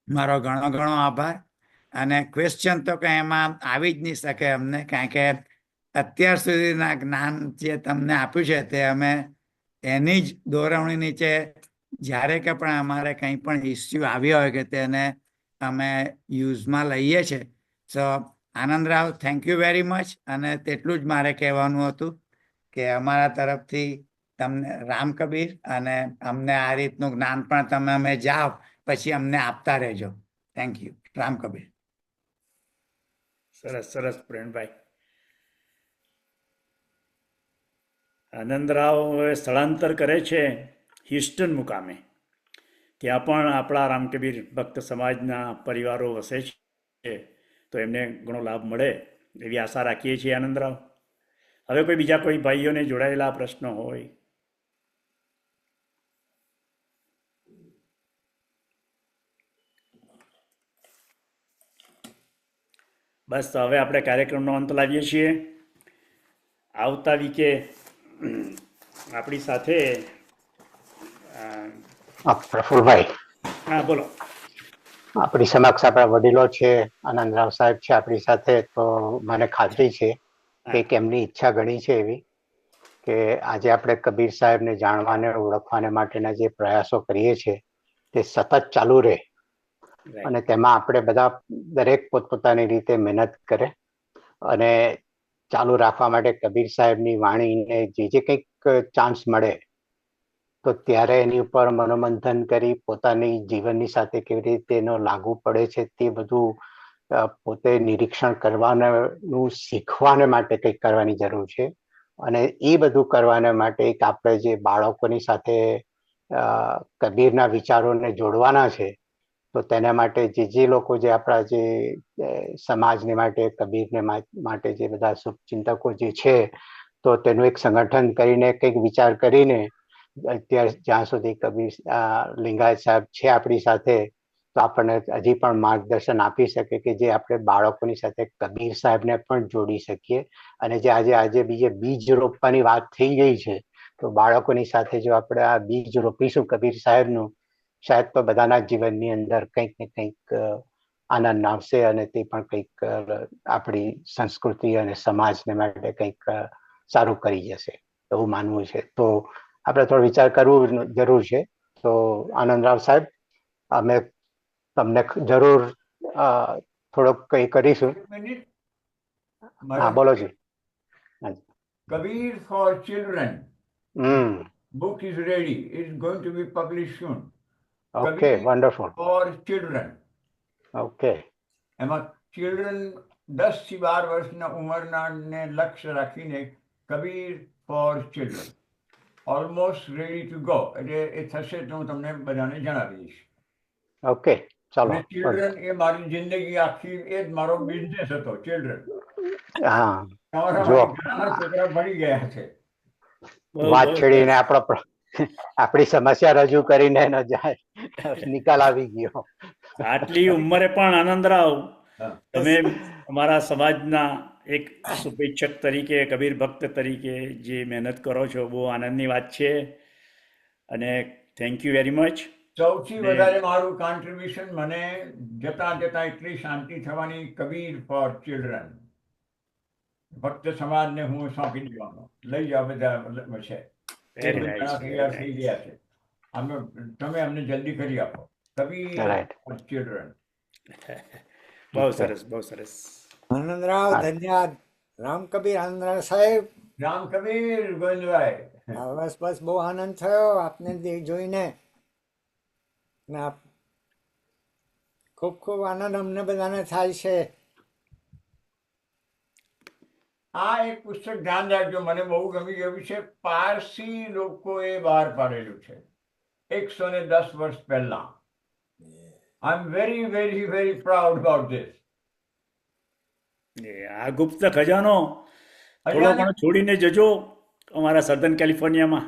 મારો ઘણો ઘણો આભાર. અને ક્વેશ્ચન તો કંઈ એમાં આવી જ નહીં શકે અમને, કારણ કે અત્યાર સુધીના જ્ઞાન જે તમને આપ્યું છે તે અમે એની જ દોરવણી નીચે જ્યારે કે પણ અમારે કંઈ પણ ઇસ્યુ આવ્યો હોય કે તેને અમે યુઝમાં લઈએ છીએ. So Anandrao, thank you very much. અને તેટલું જ મારે કહેવાનું હતું કે અમારા તરફથી તમને રામ કબીર, અને અમને આ રીતનું જ્ઞાન પણ તમે અમે જાઓ પછી અમને આપતા રહેજો. Thank you. રામ કબીર. સરસ સરસ પ્રવીણભાઈ. આનંદરાવ હવે સ્થળાંતર કરે છે હ્યુસ્ટન મુકામે. ત્યાં પણ આપણા રામકબીર ભક્ત સમાજના પરિવારો વસે છે, તો એમને ઘણો લાભ મળે એવી આશા રાખીએ છીએ. આનંદરાવ, હવે કોઈ બીજા કોઈ ભાઈઓને જોડાયેલા પ્રશ્નો હોય? બસ હવે આપણે કાર્યક્રમનો અંત લાવીએ છીએ. આવતા વીકે આપણી સાથે પ્રફુલભાઈ, હા બોલો. આપણી સમક્ષ આપણા વડીલો છે, આનંદરાવ સાહેબ છે આપણી સાથે. તો મને ખાતરી છે કે એમની ઈચ્છા ઘણી છે એવી કે આજે આપણે કબીર સાહેબને જાણવાને ઓળખવાને માટેના જે પ્રયાસો કરીએ છીએ તે સતત ચાલુ રહે, અને તેમાં આપણે બધા દરેક પોતપોતાની રીતે મહેનત કરે અને ચાલુ રાખવા માટે કબીર સાહેબની વાણીને જે કંઈક ચાન્સ મળે તો ત્યારે એની ઉપર મનોમંથન કરી પોતાની જીવનની સાથે કેવી રીતે એનો લાગુ પડે છે તે બધું પોતે નિરીક્ષણ કરવાનું શીખવાને માટે કંઈક કરવાની જરૂર છે. અને એ બધું કરવાને માટે એક આપણે જે બાળકોની સાથે કબીરના વિચારોને જોડવાના છે, તો તેના માટે જે લોકો જે આપણા જે સમાજને માટે કબીરને માટે જે બધા શુભચિંતકો જે છે, તો તેનું એક સંગઠન કરીને કંઈક વિચાર કરીને અત્યારે જ્યાં સુધી કબીર લિંગાયત સાહેબ છે આપણી સાથે, તો આપણને હજી પણ માર્ગદર્શન આપી શકે કે જે આપણે બાળકોની સાથે કબીર સાહેબને પણ જોડી શકીએ. અને જે આજે બીજ રોપવાની વાત થઈ ગઈ છે, તો બાળકોની સાથે જો આપણે આ બીજ રોપીશું કબીર સાહેબનું, શાયદ તો બધાના જીવનની અંદર કંઈક ને કંઈક આનંદ આવશે અને તે પણ કંઈક આપણી સંસ્કૃતિ અને સમાજને માટે કંઈક સારું કરી જશે એવું માનવું છે. તો આપણે થોડો વિચાર કરવું જરૂર છે. તો આનંદરાવ સાહેબ, અમે તમને જરૂર થોડોક કંઈ કરીશું. હા બોલો જી. Kabir for Children book is ready. It's going to be published soon. Okay, wonderful. For children. Okay. એમાં ચિલ્ડ્રન 10 થી 12 વર્ષના ઉંમરનાને લક્ષ્ય રાખીને Kabir four children almost ready to go, એટલે એ થશે તો હું તમને બધાને જણાવી દઈશ. ઓકે, ચાલો. ચિલ્ડ્રન એ મારી જિંદગી આખી એ જ મારો બિઝનેસ હતો, ચિલ્ડ્રન. હા, છોકરા ભણી ગયા છે. વાત છેડીને આપણી સમસ્યા રજૂ કરીને એનો નિકાલ આવી ગયો. આટલી ઉંમરે પણ આનંદરાવ હા. તમે અમારા સમાજના એક શુભેચ્છક તરીકે, કબીર ભક્ત તરીકે જે મહેનત કરો છો, બહુ આનંદની વાત છે અને થેન્ક યુ વેરી મચ. સૌથી ને વધારે મારું કોન્ટ્રીબ્યુશન મને જતા જતા એટલી શાંતિ થવાની, કબીર ફોર ચિલ્ડ્રન, ભક્ત સમાજને હું સોંપી દેવાનો, લઈ જાઓ બધા છે, એ વેરી બધા નાઇસ, વેરી તૈયાર થઈ નાઇસ. ગયા છે. તમે અમને જલ્દી કરી આપો, કબીર રાઈટ. Four children. બહુ સરસ, બહુ સરસ. આનંદરાવ હા. ધન્યવાદ. રામ કબીર આનંદરાવ સાહેબ, રામ કબીર ગોવિંદભાઈ. બસ બસ બહુ આનંદ થયો આપને જોઈને. ને ખૂબ ખૂબ આનંદ અમને બધાને થાય છે. આ એક પુસ્તક ધ્યાન રાખજો, મને બહુ ગમી ગયું છે. પારસી લોકોએ બહાર પાડેલું છે 110 વર્ષ પહેલા. I am very very very proud about this. આ ગુપ્ત ખજાનો થોડો ઘણો છોડીને જજો અમારા સધર્ન કેલિફોર્નિયામાં.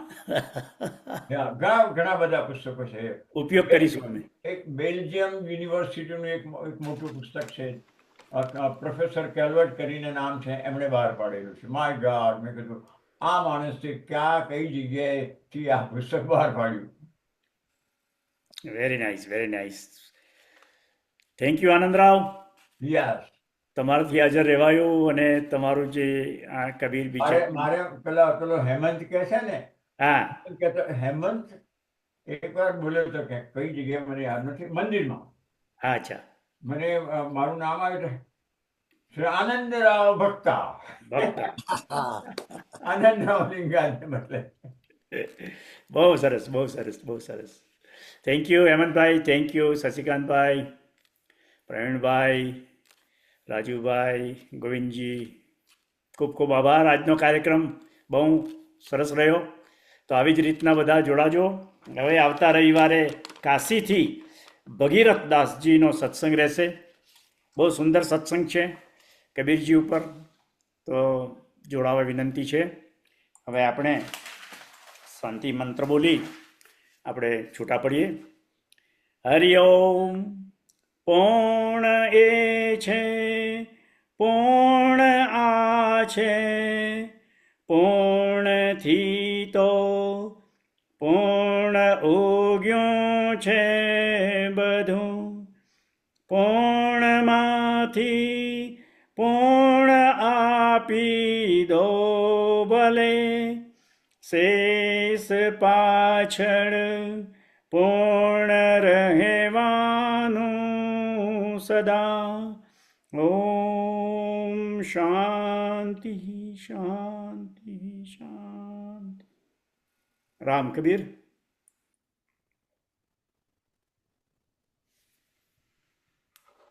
ઘણા ઘણા બધા પુસ્તકો છે. ઉપયોગ કરીશું અમે. એક બેલ્જિયમ યુનિવર્સિટીનું એક મોટું પુસ્તક છે, પ્રોફેસર કેલ્વર્ટ કરીને નામ છે, એમણે બહાર પાડેલું છે. માય ગોડ, મેં કીધું આ માણસે ક્યાં કઈ જગ્યાએથી આ પુસ્તક બહાર પાડ્યું. Very nice, very nice. Thank you Anandrao, yes. તમારાથી હાજર રહેવાયું અને તમારું જે આ કબીર મારે બીજક. મારે પેલો હેમંત કે છે ને, હા, કહેતો હેમંત એકવાર બોલ્યો તો કે કઈ જગ્યાએ મને યાદ નથી, મંદિરમાં હા, અચ્છા, મને મારું નામ આવ્યું, શ્રી આનંદરાવ ભક્તા, ભક્ત. આનંદરાવ લિંગાયતને બદલે. બહુ સરસ, બહુ સરસ, બહુ સરસ. Thank you Hemantbhai, thank you Shashikantbhai, Pravinbhai, Rajubhai, Govindji, ખૂબ ખૂબ આભાર. આજનો કાર્યક્રમ બહુ સરસ રહ્યો. તો આવી જ રીતના બધા જોડાજો. હવે આવતા રવિવારે કાશીથી ભગીરથ દાસજીનો સત્સંગ રહેશે. બહુ સુંદર સત્સંગ છે કબીરજી ઉપર, તો જોડાવા વિનંતી છે. હવે આપણે શાંતિ મંત્ર બોલી આપણે છૂટા પડીએ. હરિ ઓમ. પૂર્ણ એ છે, પૂર્ણ આ છે, પૂર્ણથી તો પૂર્ણ ઉગ્યું છે બધું, પૂર્ણમાંથી પૂર્ણ આપી દો ભલે, શેષ પાછળ પૂર્ણ રહેવાનું સદા. ઓમ શાંતિ શાંતિ શાંતિ. રામ કબીર.